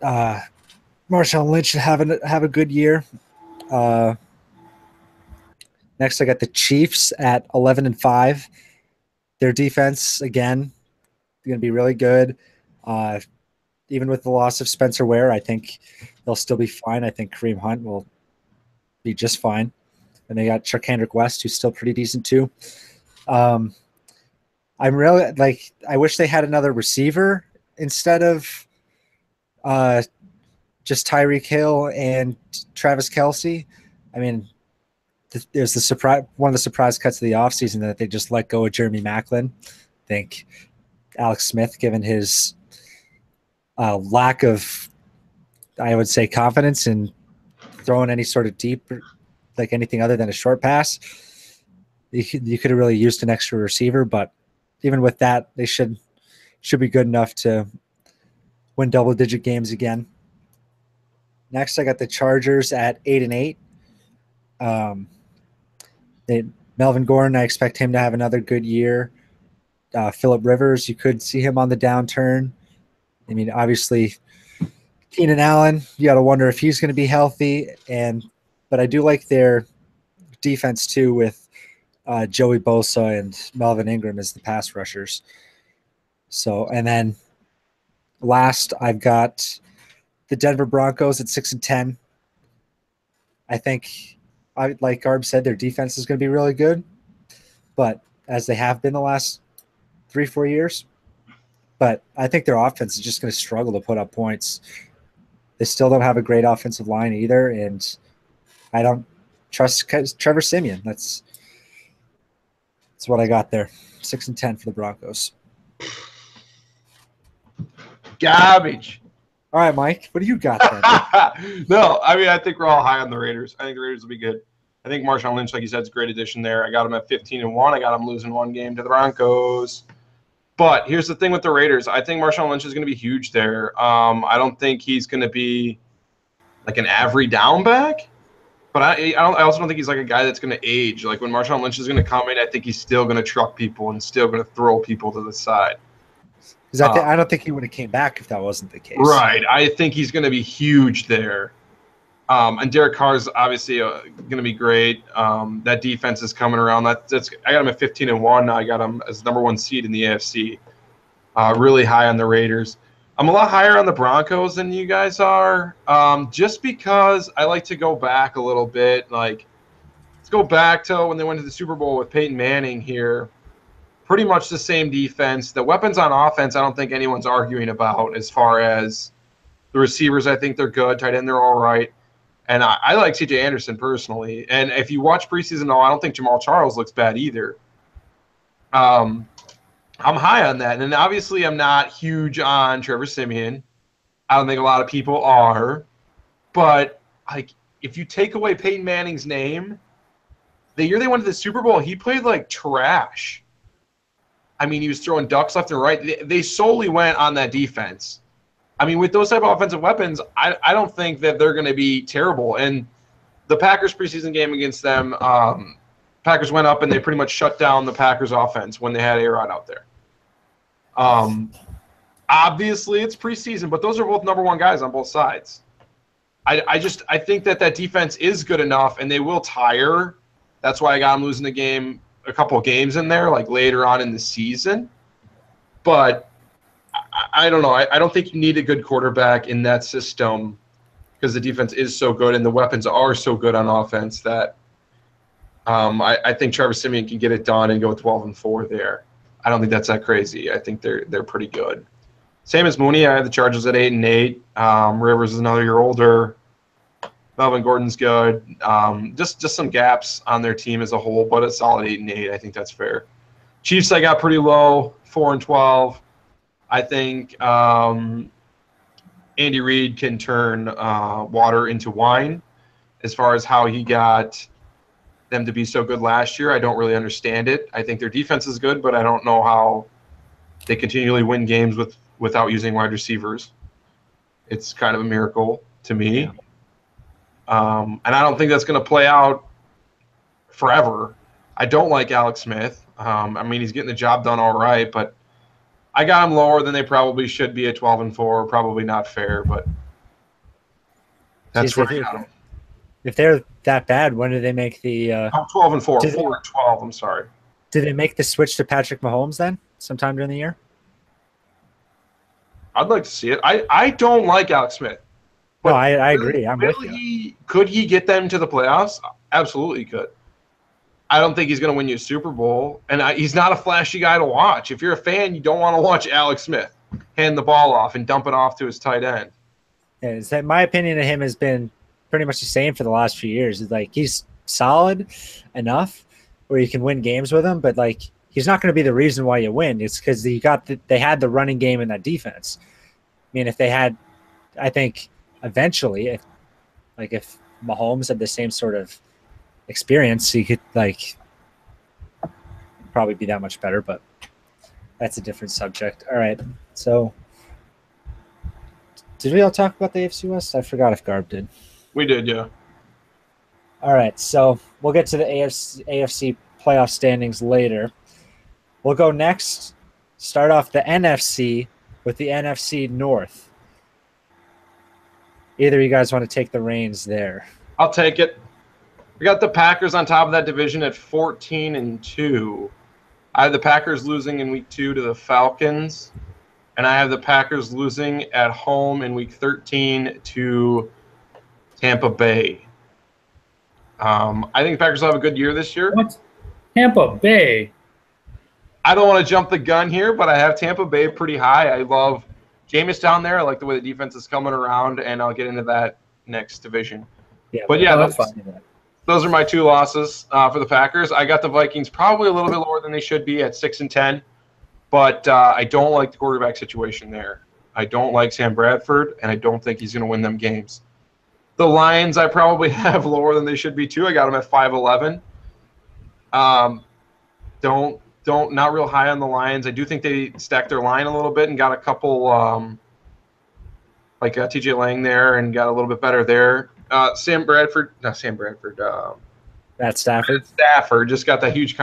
Marshawn Lynch should have a good year. Next, I got the Chiefs at 11-5. Their defense again going to be really good. Even with the loss of Spencer Ware, I think they'll still be fine. I think Kareem Hunt will be just fine. And they got Charkandrick West, who's still pretty decent too. I'm really I wish they had another receiver instead of just Tyreek Hill and Travis Kelce. I mean, there's one of the surprise cuts of the offseason that they just let go of Jeremy Maclin. I think Alex Smith, given his lack of, I would say, confidence in throwing any sort of deep, like anything other than a short pass, you could have really used an extra receiver. But even with that, they should be good enough to win double-digit games again. Next, I got the Chargers at 8-8. Melvin Gordon, I expect him to have another good year. Phillip Rivers, you could see him on the downturn. I mean, obviously, Keenan Allen, you got to wonder if he's going to be healthy. But I do like their defense too, with Joey Bosa and Melvin Ingram as the pass rushers. So, and then last, I've got the Denver Broncos at 6-10. I think, like Garb said, their defense is going to be really good, but as they have been the last 3-4 years. But I think their offense is just going to struggle to put up points. They still don't have a great offensive line either, and I don't trust Trevor Siemian. That's what I got there. 6-10 for the Broncos. Garbage. All right, Mike, what do you got then? No, I mean, I think we're all high on the Raiders. I think the Raiders will be good. I think Marshawn Lynch, like you said, is a great addition there. I got him at 15-1. I got him losing one game to the Broncos. But here's the thing with the Raiders. I think Marshawn Lynch is going to be huge there. I don't think he's going to be like an every down back. But I also don't think he's like a guy that's going to age. Like when Marshawn Lynch is going to come in, I think he's still going to truck people and still going to throw people to the side. Because I don't think he would have came back if that wasn't the case. Right. I think he's going to be huge there. And Derek Carr's obviously going to be great. That defense is coming around. I got him at 15-1. Now I got him as number 1 seed in the AFC. Really high on the Raiders. I'm a lot higher on the Broncos than you guys are, just because I like to go back a little bit. Like, let's go back to when they went to the Super Bowl with Peyton Manning here. Pretty much the same defense. The weapons on offense, I don't think anyone's arguing about as far as the receivers. I think they're good. Tight end, they're all right. And I like C.J. Anderson personally. And if you watch preseason, I don't think Jamal Charles looks bad either. I'm high on that. And obviously I'm not huge on Trevor Siemian. I don't think a lot of people are. But like, if you take away Peyton Manning's name, the year they went to the Super Bowl, he played like trash. I mean, he was throwing ducks left and right. They solely went on that defense. I mean, with those type of offensive weapons, I don't think that they're going to be terrible. And the Packers preseason game against them, Packers went up and they pretty much shut down the Packers offense when they had A-Rod out there. Obviously, it's preseason, but those are both number 1 guys on both sides. I think that defense is good enough, and they will tire. That's why I got them losing the game, a couple of games in there, like later on in the season. But I don't know. I don't think you need a good quarterback in that system because the defense is so good and the weapons are so good on offense that I think Trevor Siemian can get it done and go 12-4 there. I don't think that's that crazy. I think they're pretty good. Same as Mooney. I have the Chargers at 8-8. Rivers is another year older. Melvin Gordon's good. Just some gaps on their team as a whole, but a solid 8-8. I think that's fair. Chiefs I got pretty low, 4-12. I think Andy Reid can turn water into wine. As far as how he got them to be so good last year, I don't really understand it. I think their defense is good, but I don't know how they continually win games without using wide receivers. It's kind of a miracle to me. Yeah. And I don't think that's going to play out forever. I don't like Alex Smith. I mean, he's getting the job done all right, but I got him lower than they probably should be at 12-4. Probably not fair, but that's where I got him. If they're that bad, when do they make the 12-4, 4-12, I'm sorry. Did they make the switch to Patrick Mahomes then sometime during the year? I'd like to see it. I don't like Alex Smith. No, I agree. I'm with you. Could he get them to the playoffs? Absolutely he could. I don't think he's going to win you a Super Bowl, and he's not a flashy guy to watch. If you're a fan, you don't want to watch Alex Smith hand the ball off and dump it off to his tight end. Yeah, my opinion of him has been pretty much the same for the last few years. It's like he's solid enough where you can win games with him, but like he's not going to be the reason why you win. It's because they had the running game in that defense. I mean, if they had, I think eventually, if Mahomes had the same sort of experience, he could probably be that much better, but that's a different subject. All right, so did we all talk about the AFC West? I forgot if Garb did. We did, yeah. All right, so we'll get to the AFC playoff standings later. We'll go next, start off the NFC with the NFC North. Either of you guys want to take the reins there? I'll take it. We got the Packers on top of that division at 14-2. I have the Packers losing in week 2 to the Falcons, and I have the Packers losing at home in week 13 to Tampa Bay. I think the Packers will have a good year this year. What? Tampa Bay? I don't want to jump the gun here, but I have Tampa Bay pretty high. I love Jameis down there. I like the way the defense is coming around, and I'll get into that next division. Yeah, but yeah, that's fine. those are my two losses for the Packers. I got the Vikings probably a little bit lower than they should be at 6-10, but I don't like the quarterback situation there. I don't like Sam Bradford, and I don't think he's going to win them games. The Lions I probably have lower than they should be too. I got them at 5-11. Not real high on the Lions. I do think they stacked their line a little bit and got a couple like TJ Lang there and got a little bit better there. Matt Stafford just got that huge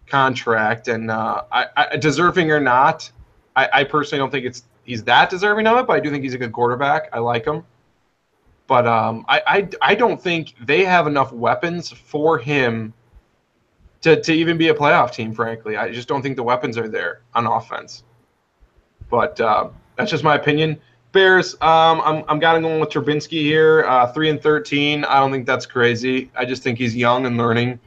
contract, and I deserving or not, I personally don't think he's that deserving of it, but I do think he's a good quarterback. I like him, but I don't think they have enough weapons for him to even be a playoff team. Frankly, I just don't think the weapons are there on offense. But that's just my opinion. Bears, I'm going with Trubinsky here, 3-13. I don't think that's crazy. I just think he's young and learning.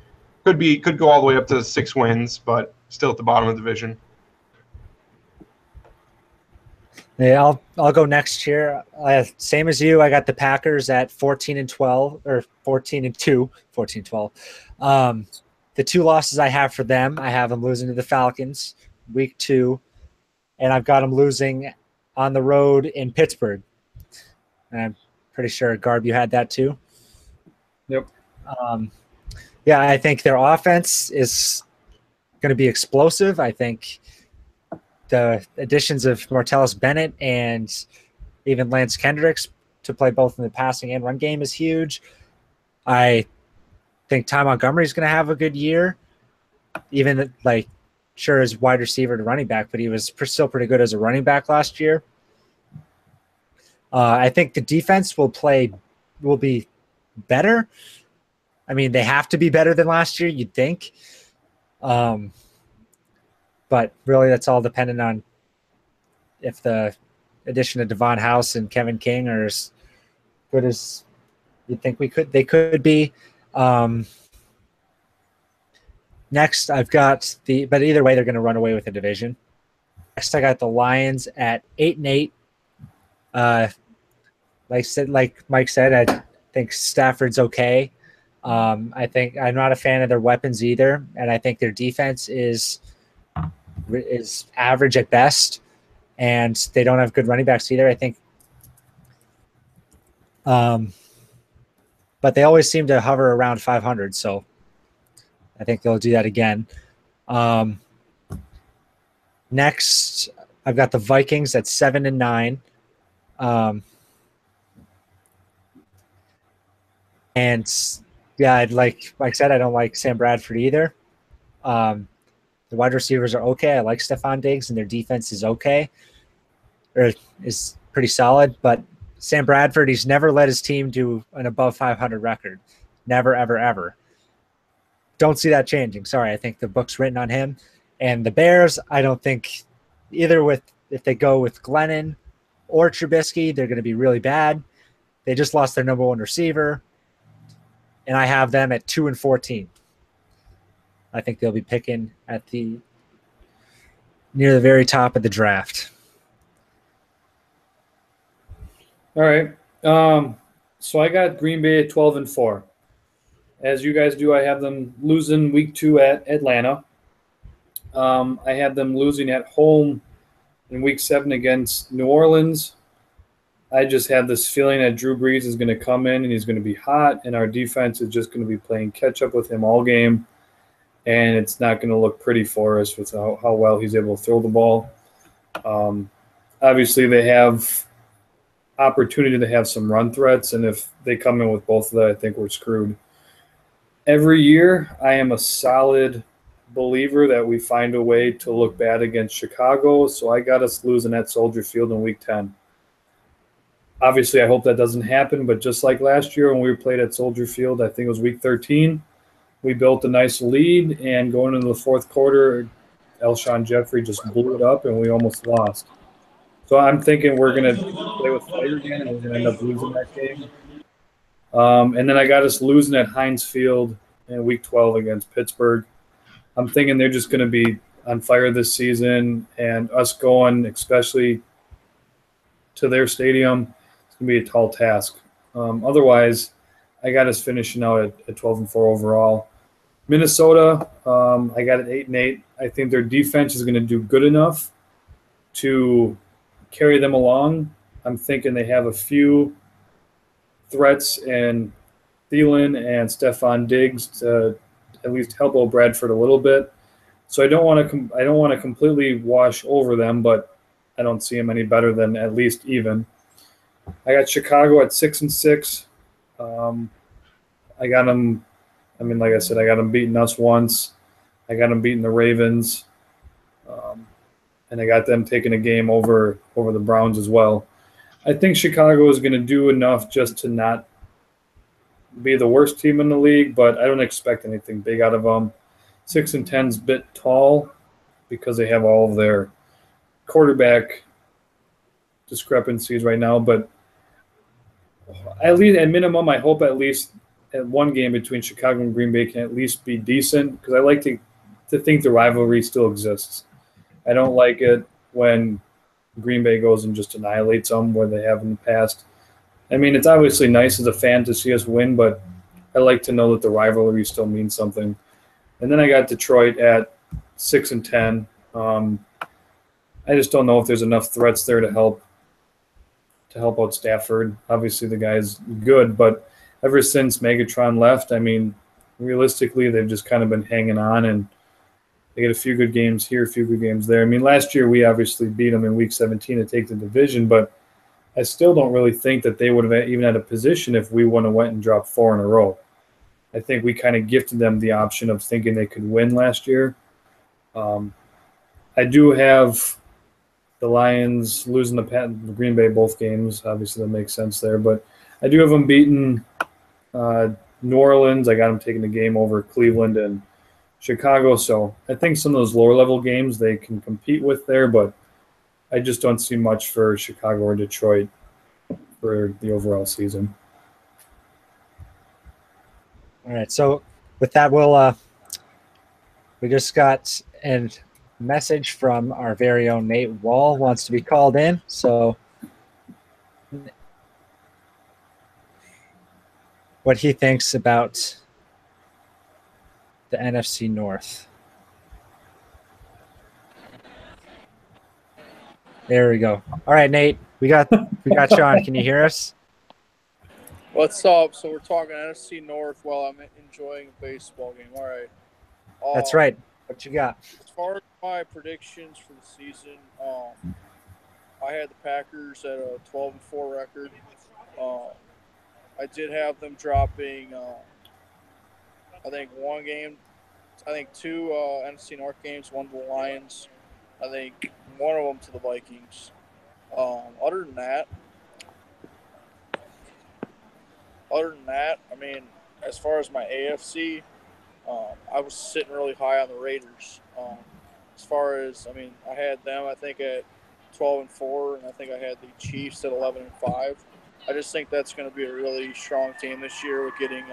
Could go all the way up to 6 wins, but still at the bottom of the division. Yeah, I'll go next year. Same as you. I got the Packers at 14-12 or 14-2, 14-12. The two losses I have for them, I have them losing to the Falcons week 2, and I've got them losing on the road in Pittsburgh. And I'm pretty sure, Garb, you had that too. Yep. Yeah, I think their offense is going to be explosive. I think the additions of Martellus Bennett and even Lance Kendricks to play both in the passing and run game is huge. I think Ty Montgomery is going to have a good year, even sure as wide receiver to running back, but he was still pretty good as a running back last year. I think the defense will be better. I mean, they have to be better than last year, you'd think. But really, that's all dependent on if the addition of Devon House and Kevin King are as good as you'd think they could be. Next, I've got but either way, they're going to run away with the division. Next, I got the Lions at 8-8. Like Mike said, I think Stafford's okay. I think I'm not a fan of their weapons either, and I think their defense is average at best, and they don't have good running backs either. I think, but they always seem to hover around 500, so I think they'll do that again. Next, I've got the Vikings at 7-9. And yeah, like I said, I don't like Sam Bradford either. The wide receivers are okay. I like Stephon Diggs, and their defense is okay, or is pretty solid. But Sam Bradford, he's never led his team to an above 500 record. Never, ever, ever. Don't see that changing. Sorry, I think the book's written on him. And the Bears, I don't think if they go with Glennon or Trubisky, they're going to be really bad. They just lost their number 1 receiver, and I have them at 2-14. I think they'll be picking at near the very top of the draft. All right. So I got Green Bay at 12-4. As you guys do, I have them losing week 2 at Atlanta. I have them losing at home in week 7 against New Orleans. I just have this feeling that Drew Brees is going to come in and he's going to be hot, and our defense is just going to be playing catch up with him all game, and it's not going to look pretty for us with how well he's able to throw the ball. Obviously, they have opportunity to have some run threats, and if they come in with both of that, I think we're screwed. Every year, I am a solid believer that we find a way to look bad against Chicago, so I got us losing at Soldier Field in week 10. Obviously, I hope that doesn't happen, but just like last year when we played at Soldier Field, I think it was week 13, we built a nice lead, and going into the fourth quarter, Alshon Jeffrey just blew it up, and we almost lost. So I'm thinking we're going to play with fire again, and we're going to end up losing that game. And then I got us losing at Heinz Field in week 12 against Pittsburgh. I'm thinking they're just going to be on fire this season, and us going, especially to their stadium, it's going to be a tall task. Otherwise, I got us finishing out at 12-4 overall. Minnesota, I got it 8-8. I think their defense is going to do good enough to carry them along. I'm thinking they have a few threats in Thielen and Stephon Diggs to at least help Bradford a little bit. So I don't want to completely wash over them, but I don't see them any better than at least even. I got Chicago at 6-6. I got them. I mean, like I said, I got them beating us once. I got them beating the Ravens, and I got them taking a game over the Browns as well. I think Chicago is going to do enough just to not be the worst team in the league, but I don't expect anything big out of them. 6-10 is a bit tall because they have all of their quarterback discrepancies right now, but at least at minimum, I hope at least at one game between Chicago and Green Bay can at least be decent because I like to think the rivalry still exists. I don't like it when Green Bay goes and just annihilates them where they have in the past. I mean, it's obviously nice as a fan to see us win, but I like to know that the rivalry still means something. And then I got Detroit at 6-10. I just don't know if there's enough threats there to help out Stafford. Obviously, the guy's good, but ever since Megatron left, I mean, realistically, they've just kind of been hanging on, and they get a few good games here, a few good games there. I mean, last year we obviously beat them in Week 17 to take the division, but I still don't really think that they would have even had a position if we wouldn't have went and dropped 4 in a row. I think we kind of gifted them the option of thinking they could win last year. I do have the Lions losing the Green Bay both games. Obviously, that makes sense there. But I do have them beating New Orleans. I got them taking the game over Cleveland and Chicago. So I think some of those lower-level games they can compete with there, but I just don't see much for Chicago or Detroit for the overall season. All right. So with that, we just got a message from our very own Nate Wall wants to be called in. So what he thinks about the NFC North. There we go. All right, Nate, we got Sean. Can you hear us? What's up? So we're talking NFC North while I'm enjoying a baseball game. All right. That's right. What you got? As far as my predictions for the season, I had the Packers at a 12-4 record. I did have them dropping, I think two NFC North games, one to the Lions. I think one of them to the Vikings. Other than that, I mean, as far as my AFC, I was sitting really high on the Raiders. As far as, I mean, I had them, I think, at 12-4, and I think I had the Chiefs at 11-5. I just think that's going to be a really strong team this year with getting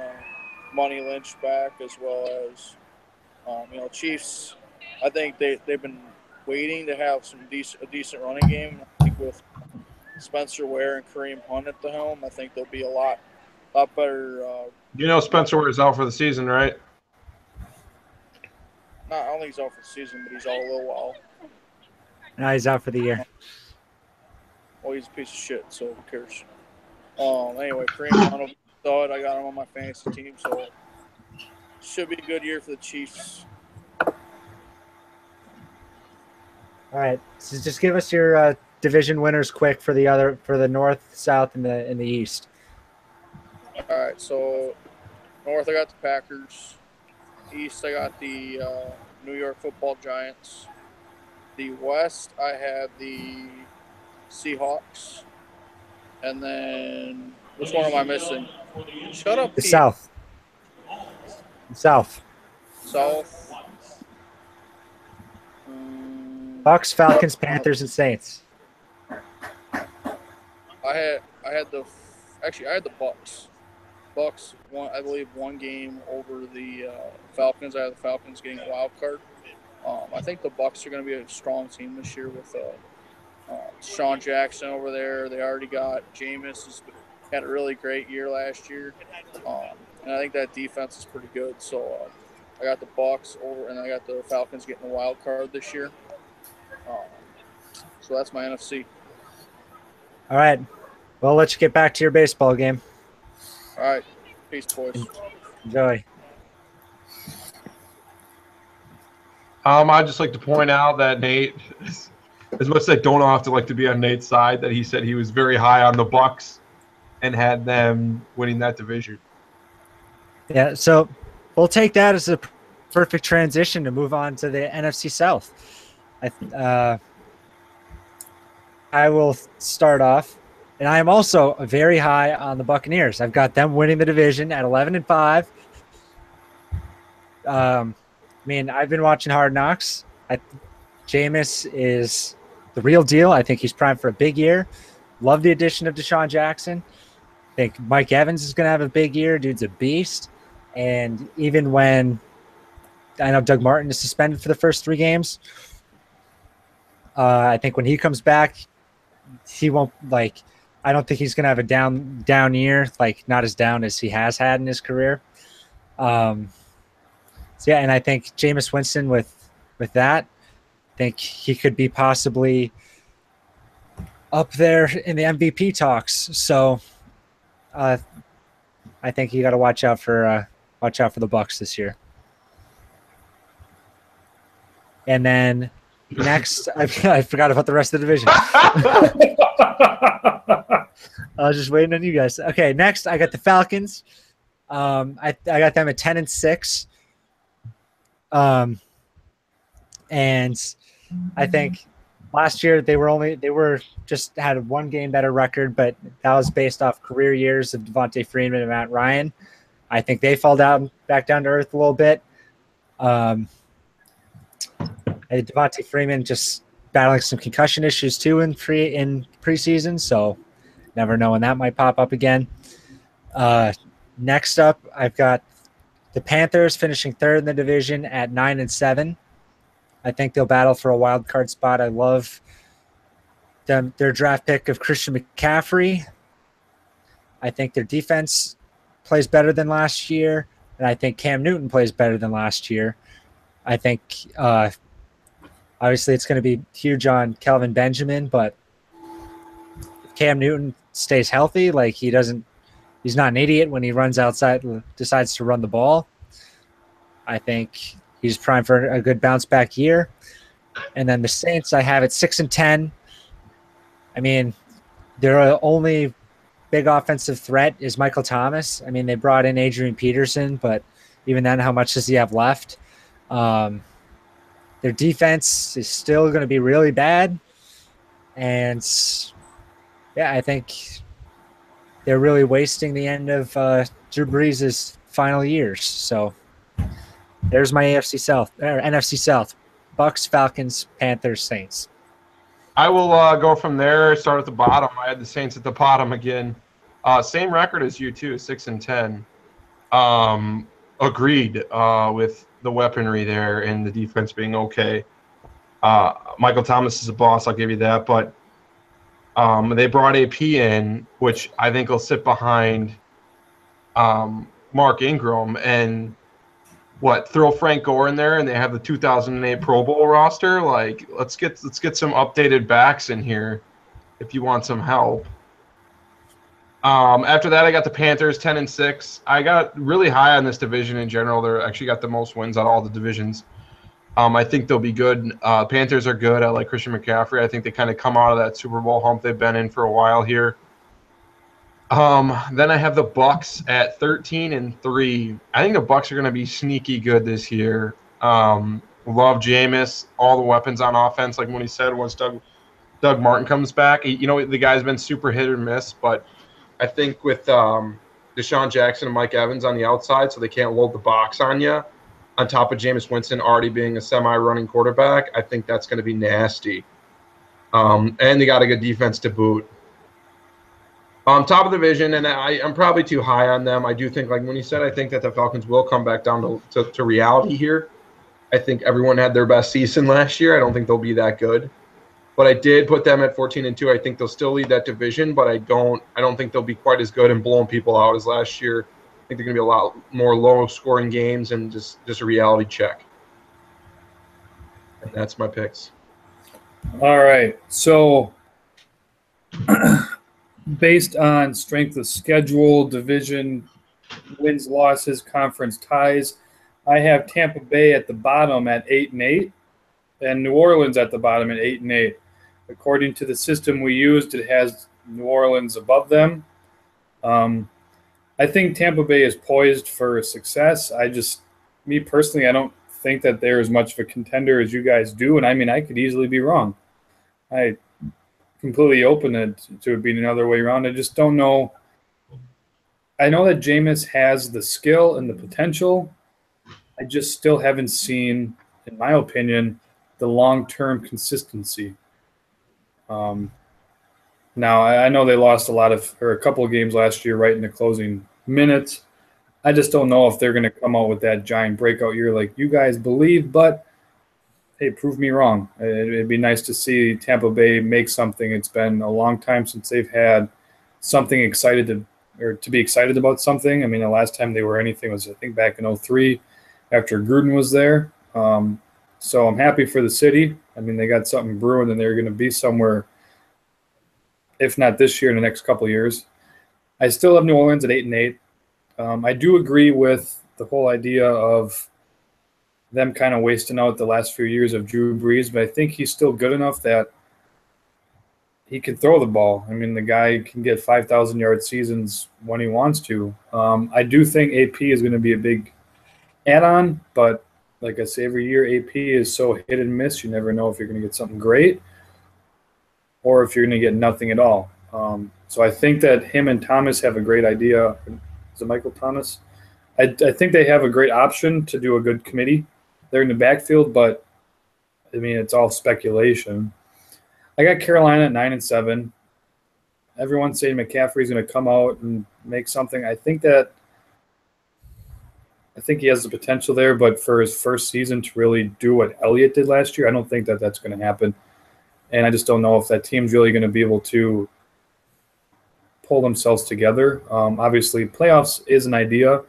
Money Lynch back, as well as, Chiefs. I think they've been waiting to have a decent running game. I think with Spencer Ware and Kareem Hunt at the helm, I think they'll be a lot better. Spencer Ware is out for the season, right? I don't think he's out for the season, but he's out a little while. No, he's out for the year. Well, he's a piece of shit, so who cares? Anyway, Kareem Hunt will be stud. I got him on my fantasy team, so should be a good year for the Chiefs. All right, so just give us your division winners quick for the North, South, and the East. All right, so North I got the Packers. East I got the New York Football Giants. The West I have the Seahawks. And then which one am I missing? Shut up, The Pete. South. South. Bucks, Falcons, Panthers, and Saints. I had the Bucks. Bucks won, I believe, one game over the Falcons. I had the Falcons getting a wild card. I think the Bucks are going to be a strong team this year with Sean Jackson over there. They already got Jameis as had a really great year last year, and I think that defense is pretty good. So I got the Bucks over, and I got the Falcons getting the wild card this year. So that's my NFC. All right. Well, let's get back to your baseball game. All right. Peace, boys. Enjoy. I'd just like to point out that Nate, as much as I don't often like to be on Nate's side, that he said he was very high on the Bucks and had them winning that division. Yeah, so we'll take that as a perfect transition to move on to the NFC South. I will start off, and I am also very high on the Buccaneers. I've got them winning the division at 11-5. I mean, I've been watching Hard Knocks. Jameis is the real deal. I think he's primed for a big year. Love the addition of Deshaun Jackson. I think Mike Evans is going to have a big year. Dude's a beast. And even when I know Doug Martin is suspended for the first 3 games, I think when he comes back, he won't I don't think he's going to have a down year, not as down as he has had in his career. So yeah, and I think Jameis Winston with that, I think he could be possibly up there in the MVP talks. So I think you got to watch out for the Bucs this year. And then next, I forgot about the rest of the division. I was just waiting on you guys. Okay, next I got the Falcons. I got them at 10-6. And I think last year they were just had 1 game better record, but that was based off career years of Devontae Freeman and Matt Ryan. I think they fall back down to earth a little bit. Devontae Freeman just battling some concussion issues too in preseason, so never know when that might pop up again. Next up, I've got the Panthers finishing 3rd in the division at 9-7. I think they'll battle for a wild card spot. I love their draft pick of Christian McCaffrey. I think their defense plays better than last year, and I think Cam Newton plays better than last year. I think obviously it's going to be huge on Kelvin Benjamin, but if Cam Newton stays healthy, he's not an idiot when he runs outside, decides to run the ball. I think he's primed for a good bounce back year. And then the Saints, I have it 6-10. I mean, their only big offensive threat is Michael Thomas. I mean, they brought in Adrian Peterson, but even then, how much does he have left? Their defense is still going to be really bad. And yeah, I think they're really wasting the end of Drew Brees' final years. So there's my NFC South. Bucks, Falcons, Panthers, Saints. I will go from there, start at the bottom. I had the Saints at the bottom again. Same record as you, too, 6-10. Agreed with the weaponry there and the defense being okay. Michael Thomas is a boss, I'll give you that. But they brought AP in, which I think will sit behind Mark Ingram. And throw Frank Gore in there, and they have the 2008 Pro Bowl roster. Let's get some updated backs in here if you want some help. After that, I got the Panthers 10-6. I got really high on this division in general. They're actually got the most wins out of all the divisions. I think they'll be good. Panthers are good. I like Christian McCaffrey. I think they kind of come out of that Super Bowl hump they've been in for a while here. Then I have the Bucks at 13-3. I think the Bucks are going to be sneaky good this year. Love Jameis, all the weapons on offense, like Mooney said, once Doug Martin comes back. The guy's been super hit or miss, but I think with Deshaun Jackson and Mike Evans on the outside, so they can't load the box on you, on top of Jameis Winston already being a semi-running quarterback, I think that's going to be nasty. And they got a good defense to boot. Top of the division, and I'm probably too high on them. I do think, like when he said, I think that the Falcons will come back down to reality here. I think everyone had their best season last year. I don't think they'll be that good. but I did put them at 14-2. I think they'll still lead that division, but I don't think they'll be quite as good and blowing people out as last year. I think they're going to be a lot more low-scoring games and just a reality check. And that's my picks. All right. So based on strength of schedule, division, wins, losses, conference ties, I have Tampa Bay at the bottom at 8-8 and New Orleans at the bottom at 8-8. According to the system we used, it has New Orleans above them. I think Tampa Bay is poised for success. Me personally, I don't think that they're as much of a contender as you guys do. And I mean, I could easily be wrong. I completely open it to it being another way around. I just don't know. I know that Jameis has the skill and the potential. I just still haven't seen, in my opinion, the long-term consistency. Now, I know they lost a couple of games last year right in the closing minutes. I just don't know if they're going to come out with that giant breakout year like you guys believe, but hey, prove me wrong. It'd be nice to see Tampa Bay make something. It's been a long time since they've had something to be excited about something. I mean, the last time they were anything was, I think, back in 2003 after Gruden was there. So I'm happy for the city. I mean, they got something brewing, and they're going to be somewhere, if not this year, in the next couple of years. I still have New Orleans at 8-8. I do agree with the whole idea of them kind of wasting out the last few years of Drew Brees, but I think he's still good enough that he can throw the ball. I mean, the guy can get 5,000-yard seasons when he wants to. I do think AP is going to be a big add-on, but like I say every year, AP is so hit and miss. You never know if you're going to get something great or if you're going to get nothing at all. So I think that him and Thomas have a great idea. Is it Michael Thomas? I think they have a great option to do a good committee. They're in the backfield, but, I mean, it's all speculation. I got Carolina at 9-7. Everyone's saying McCaffrey's going to come out and make something. I think he has the potential there, but for his first season to really do what Elliott did last year, I don't think that that's going to happen. And I just don't know if that team's really going to be able to pull themselves together. Obviously, playoffs is an idea.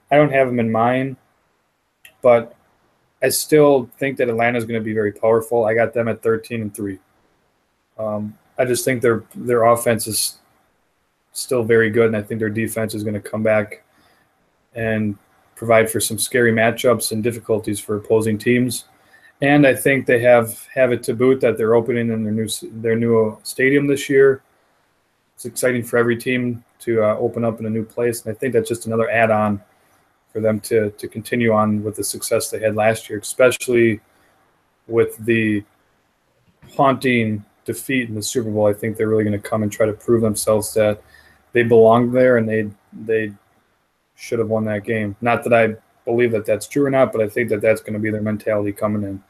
I don't have them in mind, but I still think that Atlanta is going to be very powerful. I got them at 13-3. I just think their offense is still very good, and I think their defense is going to come back and provide for some scary matchups and difficulties for opposing teams. And I think they have it to boot that they're opening in their new stadium this year. It's exciting for every team to open up in a new place, and I think that's just another add-on for them to continue on with the success they had last year, especially with the haunting defeat in the Super Bowl. I think they're really going to come and try to prove themselves that they belong there and they should have won that game. Not that I believe that that's true or not, but I think that that's going to be their mentality coming in.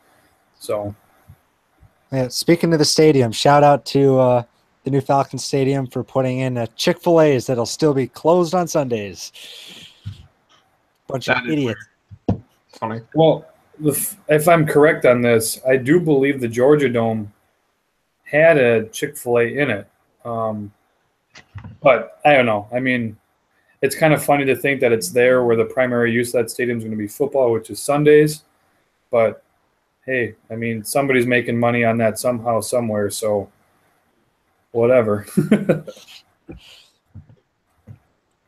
So, yeah, speaking of the stadium, shout out to the new Falcons Stadium for putting in a Chick-fil-A's that'll still be closed on Sundays. Bunch of idiots. Funny. Well, if I'm correct on this, I do believe the Georgia Dome had a Chick-fil-A in it. But I don't know. I mean, it's kind of funny to think that it's there where the primary use of that stadium is going to be football, which is Sundays. But, hey, I mean, somebody's making money on that somehow, somewhere, so whatever.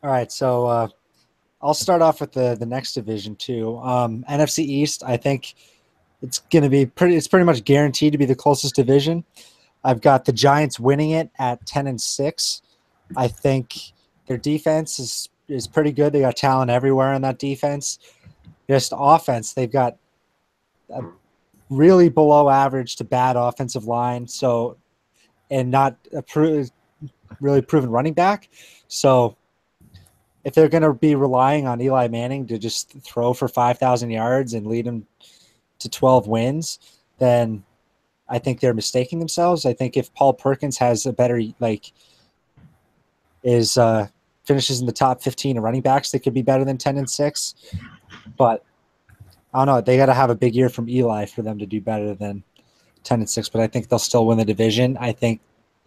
All right, so I'll start off with the next division too. NFC East, I think it's going to be pretty much guaranteed to be the closest division. I've got the Giants winning it at 10-6. I think their defense is pretty good. They got talent everywhere on that defense. Just offense, they've got a really below average to bad offensive line. So, and not a really proven running back. So, if they're going to be relying on Eli Manning to just throw for 5,000 yards and lead them to 12 wins, then I think they're mistaking themselves. I think if Paul Perkins has a better, finishes in the top 15 of running backs, they could be better than 10-6. But I don't know. They got to have a big year from Eli for them to do better than 10-6, but I think they'll still win the division. I think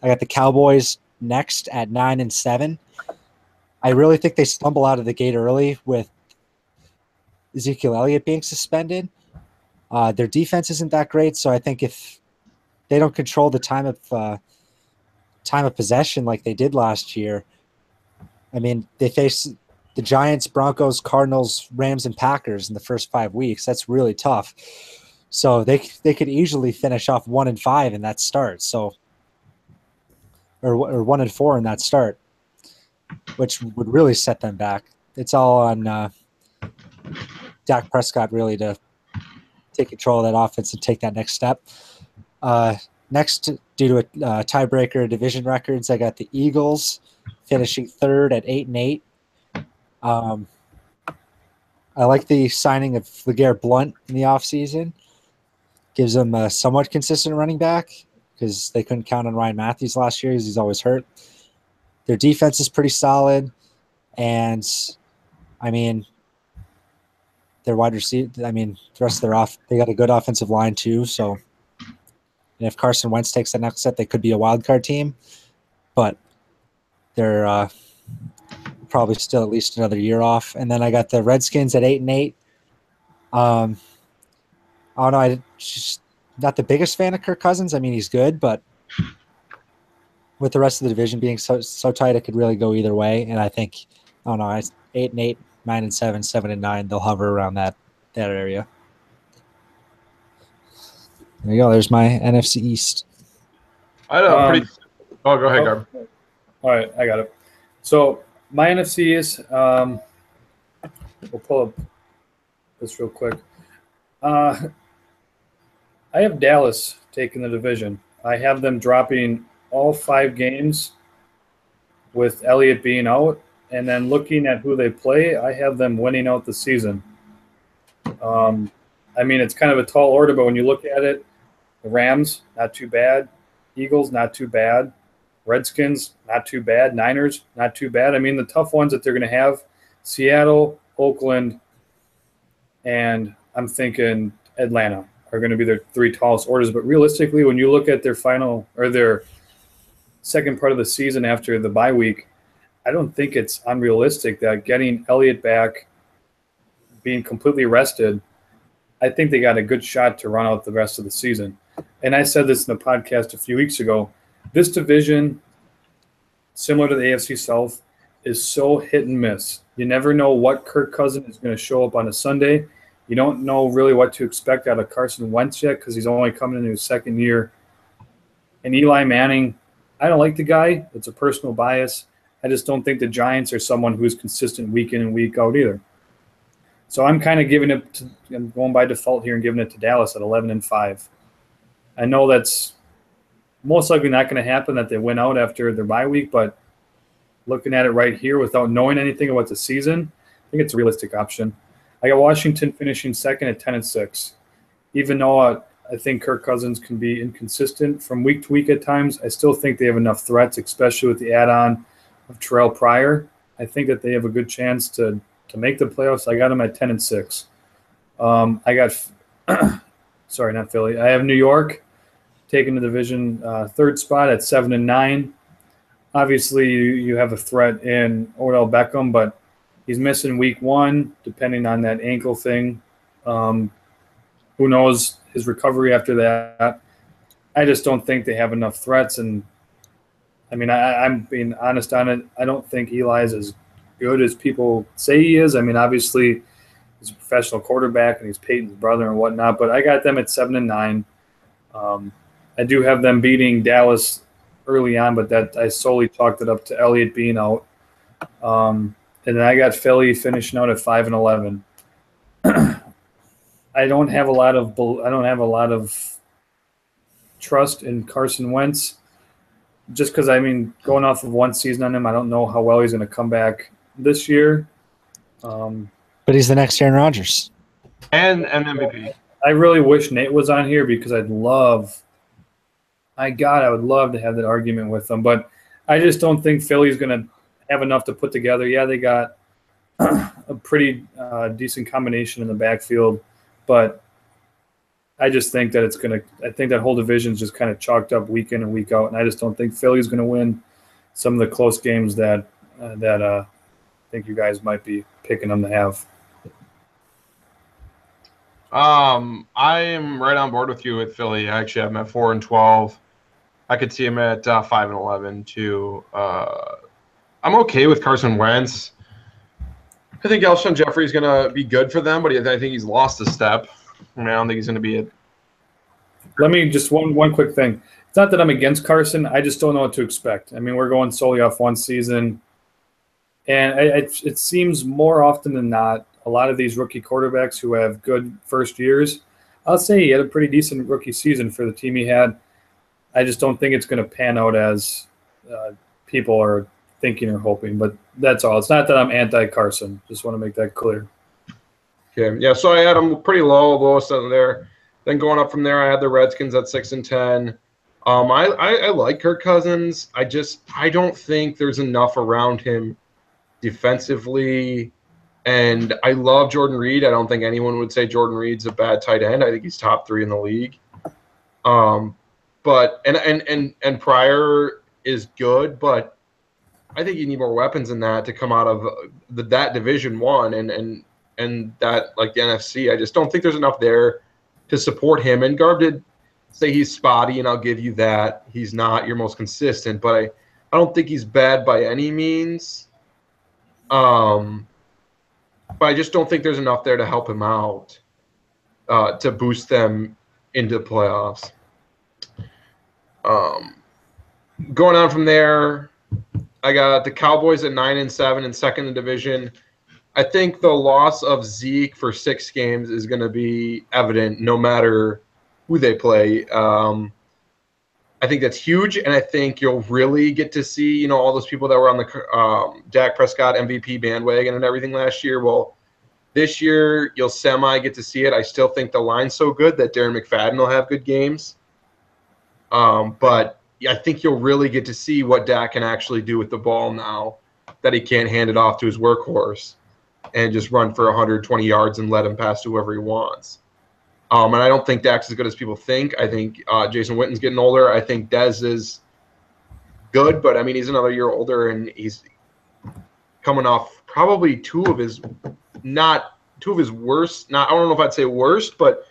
I got the Cowboys next at 9-7. I really think they stumble out of the gate early with Ezekiel Elliott being suspended. Their defense isn't that great, so I think if they don't control the time of possession like they did last year, I mean, they face the Giants, Broncos, Cardinals, Rams, and Packers in the first 5 weeks. That's really tough. So they could easily finish off 1-5 in that start. So or 1-4 in that start, which would really set them back. It's all on Dak Prescott really to take control of that offense and take that next step. Next, due to a tiebreaker division records, I got the Eagles finishing third at 8-8. I like the signing of LeGarrette Blount in the offseason. Gives them a somewhat consistent running back because they couldn't count on Ryan Matthews last year because he's always hurt. Their defense is pretty solid. And, I mean, their wide receiver, I mean, the rest of their they got a good offensive line too. So, and if Carson Wentz takes the next step, they could be a wild card team. But they're probably still at least another year off. And then I got the Redskins at 8-8. I don't know. I'm just not the biggest fan of Kirk Cousins. I mean, he's good, but with the rest of the division being so tight, it could really go either way. And I think, I don't know, 8-8, 9-7, 7-9, they'll hover around that area. There you go. There's my NFC East. I know. Oh, go ahead, Garb. All right, I got it. So my NFC is we'll pull up this real quick. I have Dallas taking the division. I have them dropping all 5 games with Elliott being out. And then looking at who they play, I have them winning out the season. I mean, it's kind of a tall order, but when you look at it, the Rams, not too bad. Eagles, not too bad. Redskins, not too bad. Niners, not too bad. I mean, the tough ones that they're going to have, Seattle, Oakland, and I'm thinking Atlanta are going to be their 3 tallest orders. But realistically, when you look at their final or their second part of the season after the bye week, I don't think it's unrealistic that getting Elliott back, being completely rested, I think they got a good shot to run out the rest of the season. And I said this in the podcast a few weeks ago. This division, similar to the AFC South, is so hit and miss. You never know what Kirk Cousins is going to show up on a Sunday. You don't know really what to expect out of Carson Wentz yet because he's only coming into his second year. And Eli Manning, I don't like the guy. It's a personal bias. I just don't think the Giants are someone who's consistent week in and week out either. So I'm kind of giving it to, I'm going by default here and giving it to Dallas at 11-5. I know that's most likely not going to happen that they win out after their bye week, but looking at it right here without knowing anything about the season, I think it's a realistic option. I got Washington finishing second at 10-6. Even though I think Kirk Cousins can be inconsistent from week to week at times, I still think they have enough threats, especially with the add-on of Terrell Pryor. I think that they have a good chance to make the playoffs. I got them at 10-6. I got sorry, not Philly. I have New York taking the division third spot at 7-9. Obviously, you have a threat in Odell Beckham, but he's missing week 1, depending on that ankle thing. Who knows his recovery after that? I just don't think they have enough threats. And, I mean, I'm being honest on it. I don't think Eli is as good as people say he is. I mean, obviously, he's a professional quarterback, and he's Peyton's brother and whatnot. But I got them at 7-9. I do have them beating Dallas early on, but that I solely chalked it up to Elliott being out. And then I got Philly finishing out at 5-11. I don't have a lot of trust in Carson Wentz, just because, I mean, going off of one season on him, I don't know how well he's going to come back this year. But he's the next Aaron Rodgers. And MVP. I really wish Nate was on here because I would love to have that argument with him. But I just don't think Philly's going to have enough to put together. Yeah, they got a pretty decent combination in the backfield, but I just think that I think that whole division's just kind of chalked up week in and week out, and I just don't think Philly's going to win some of the close games that I think you guys might be picking them to have. I am right on board with you with Philly. I actually have them at 4-12. I could see him at 5-11 too. I'm okay with Carson Wentz. I think Alshon Jeffrey is going to be good for them, but I think he's lost a step. I mean, I don't think he's going to be it. Let me just one quick thing. It's not that I'm against Carson. I just don't know what to expect. I mean, we're going solely off one season, and it seems more often than not, a lot of these rookie quarterbacks who have good first years, I'll say he had a pretty decent rookie season for the team he had. I just don't think it's going to pan out as people are thinking or hoping. But that's all. It's not that I'm anti-Carson. Just want to make that clear. Okay. Yeah, so I had them pretty lowest on there. Then going up from there, I had the Redskins at 6-10. I like Kirk Cousins. I don't think there's enough around him defensively. And I love Jordan Reed. I don't think anyone would say Jordan Reed's a bad tight end. I think he's top 3 in the league. But Pryor is good, but I think you need more weapons than that to come out of that Division One and that, like, the NFC. I just don't think there's enough there to support him. And Garb did say he's spotty, and I'll give you that. He's not your most consistent, but I don't think he's bad by any means. But I just don't think there's enough there to help him out to boost them into the playoffs. Going on from there, I got the Cowboys at 9-7 and second in the division. I think the loss of Zeke for 6 games is going to be evident no matter who they play. I think that's huge, and I think you'll really get to see, all those people that were on the Dak Prescott MVP bandwagon and everything last year. Well, this year you'll semi get to see it. I still think the line's so good that Darren McFadden will have good games. But I think you'll really get to see what Dak can actually do with the ball now that he can't hand it off to his workhorse and just run for 120 yards and let him pass to whoever he wants. And I don't think Dak's as good as people think. I think Jason Witten's getting older. I think Dez is good, but, I mean, he's another year older, and he's coming off probably two of his worst, I don't know if I'd say worst, but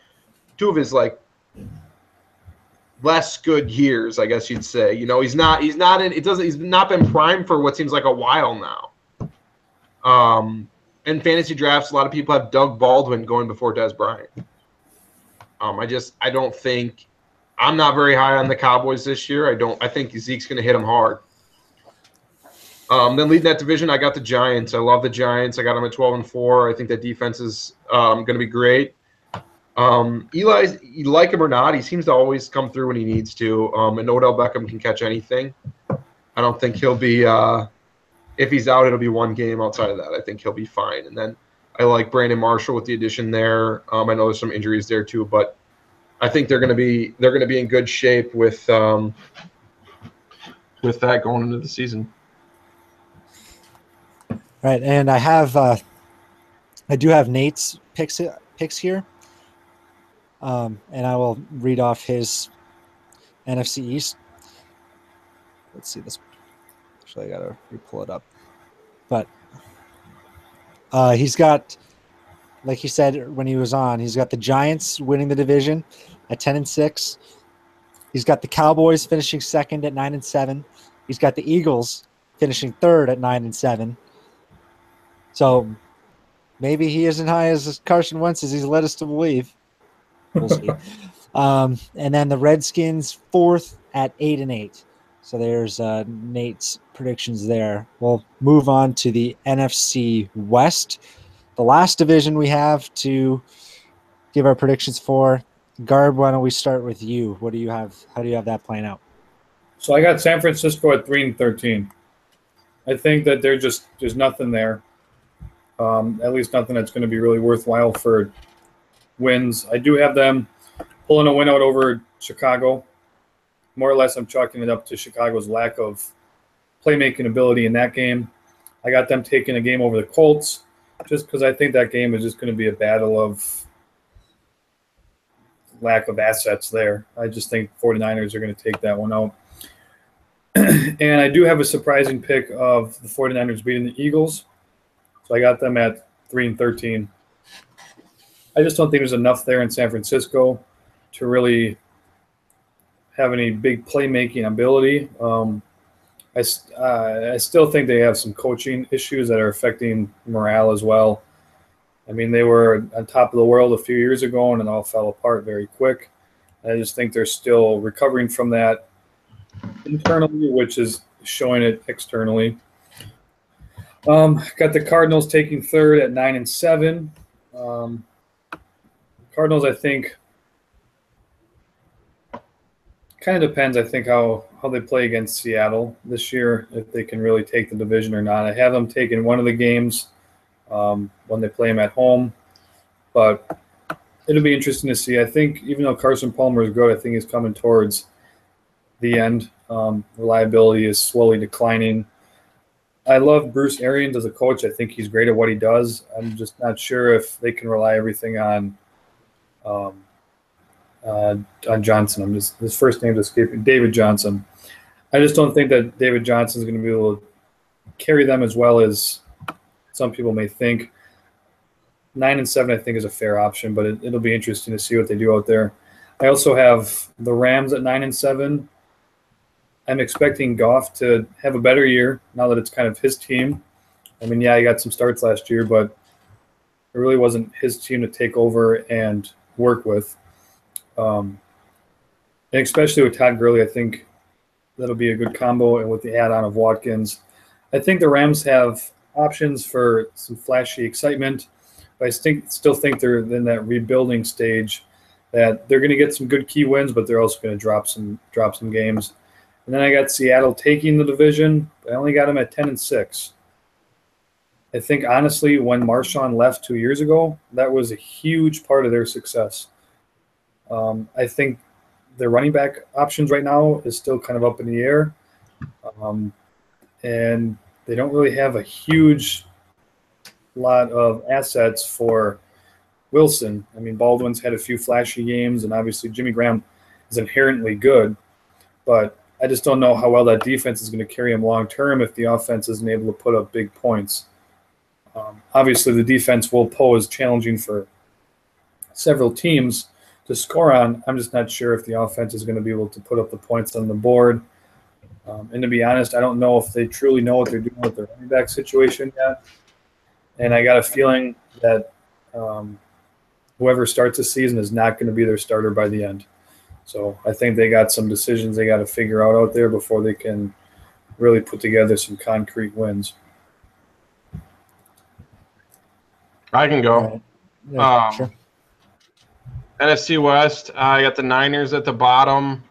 2 of his, like, less good years, I guess you'd say. He's not been primed for what seems like a while now. In fantasy drafts, a lot of people have Doug Baldwin going before Dez Bryant. I don't think – I'm not very high on the Cowboys this year. I think Zeke's going to hit them hard. Then leading that division, I got the Giants. I love the Giants. I got them at 12-4. I think that defense is going to be great. Eli's, you like him or not, he seems to always come through when he needs to. And Odell Beckham can catch anything. I don't think he'll be if he's out, it'll be 1 game. Outside of that, I think he'll be fine. And then I like Brandon Marshall with the addition there. I know there's some injuries there too, but I think they're going to be in good shape with that going into the season. Right, and I do have Nate's picks here, and I will read off his NFC East. Let's see this. Actually, I gotta pull it up, but he's got, like he said when he was on, he's got the Giants winning the division at 10-6. He's got the Cowboys finishing second at 9-7. He's got the Eagles finishing third at 9-7. So maybe he isn't high as Carson Wentz as he's led us to believe. We'll see. And then the Redskins fourth at 8-8. So there's Nate's predictions there. We'll move on to the NFC West, the last division we have to give our predictions for. Garb, why don't we start with you? What do you have? How do you have that playing out? So I got San Francisco at 3-13. I think that there's nothing there. At least nothing that's going to be really worthwhile for wins. I do have them pulling a win out over Chicago. More or less, I'm chalking it up to Chicago's lack of playmaking ability in that game. I got them taking a game over the Colts just because I think that game is just going to be a battle of lack of assets there. I just think 49ers are going to take that one out. And I do have a surprising pick of the 49ers beating the Eagles. So I got them at 3-13. I just don't think there's enough there in San Francisco to really have any big playmaking ability. I still think they have some coaching issues that are affecting morale as well. I mean, they were on top of the world a few years ago, and it all fell apart very quick. I just think they're still recovering from that internally, which is showing it externally. Got the Cardinals taking third at 9-7. Cardinals, I think, kind of depends, I think, how they play against Seattle this year, if they can really take the division or not. I have them taking one of the games when they play them at home, but it'll be interesting to see. I think even though Carson Palmer is good, I think he's coming towards the end. Reliability is slowly declining. I love Bruce Arians as a coach. I think he's great at what he does. I'm just not sure if they can rely everything on Johnson. His first name is escaping, David Johnson. I just don't think that David Johnson is going to be able to carry them as well as some people may think. 9-7, I think, is a fair option, but it'll be interesting to see what they do out there. I also have the Rams at 9-7. I'm expecting Goff to have a better year now that it's kind of his team. I mean, yeah, he got some starts last year, but it really wasn't his team to take over and work with. And especially with Todd Gurley, I think that'll be a good combo, and with the add-on of Watkins. I think the Rams have options for some flashy excitement, but I still think they're in that rebuilding stage, that they're going to get some good key wins, but they're also going to drop some games. And then I got Seattle taking the division. I only got them at 10-6. I think, honestly, when Marshawn left 2 years ago, that was a huge part of their success. I think their running back options right now is still kind of up in the air. And they don't really have a huge lot of assets for Wilson. I mean, Baldwin's had a few flashy games, and obviously Jimmy Graham is inherently good. But I just don't know how well that defense is going to carry him long term if the offense isn't able to put up big points. Obviously, the defense will pose challenging for several teams to score on. I'm just not sure if the offense is going to be able to put up the points on the board. And to be honest, I don't know if they truly know what they're doing with their running back situation yet. And I got a feeling that whoever starts the season is not going to be their starter by the end. So I think they got some decisions they got to figure out there before they can really put together some concrete wins. I can go. Yeah, sure. NFC West, I got the Niners at the bottom.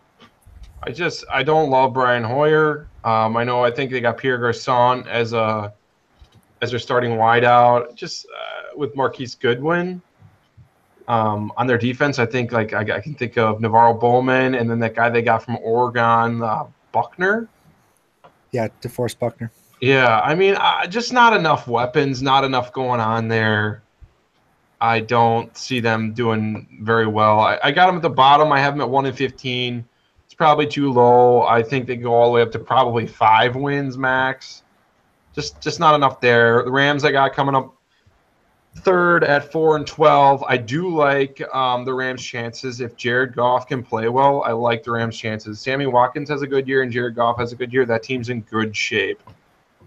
I don't love Brian Hoyer. I think they got Pierre Garçon as their starting wideout. Just with Marquise Goodwin on their defense, I think I can think of Navarro Bowman, and then that guy they got from Oregon, Buckner. Yeah, DeForest Buckner. Yeah, I mean, just not enough weapons, not enough going on there. I don't see them doing very well. I got them at the bottom. I have them at 1-15. It's probably too low. I think they go all the way up to probably 5 wins max. Just not enough there. The Rams I got coming up third at 4-12. I do like the Rams' chances. If Jared Goff can play well, I like the Rams' chances. Sammy Watkins has a good year and Jared Goff has a good year. That team's in good shape.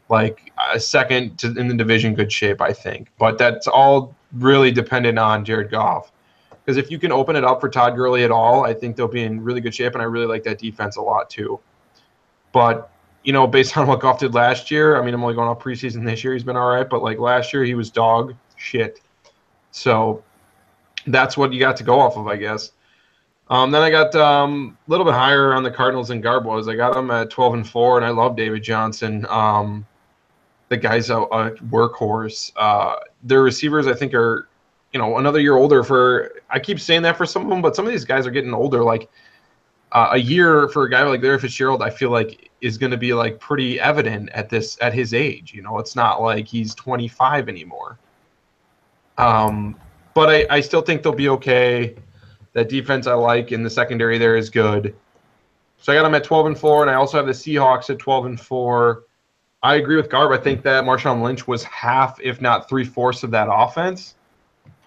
Like a second in the division good shape, I think. But that's all really dependent on Jared Goff. Because if you can open it up for Todd Gurley at all, I think they'll be in really good shape, and I really like that defense a lot too. But, based on what Goff did last year, I mean, I'm only going off preseason this year. He's been all right, but like last year he was dog shit. So that's what you got to go off of, I guess. Then I got a little bit higher on the Cardinals than Garb was. I got them at 12-4, and I love David Johnson. The guy's a workhorse. Their receivers, I think, are, another year older I keep saying that for some of them, but some of these guys are getting older. Like a year for a guy like Larry Fitzgerald, I feel like is going to be like pretty evident at his age. It's not like he's 25 anymore. But I still think they'll be okay. That defense I like, and the secondary there is good. So I got them at 12-4, and I also have the Seahawks at 12-4. I agree with Garb. I think that Marshawn Lynch was half, if not 3/4 of that offense,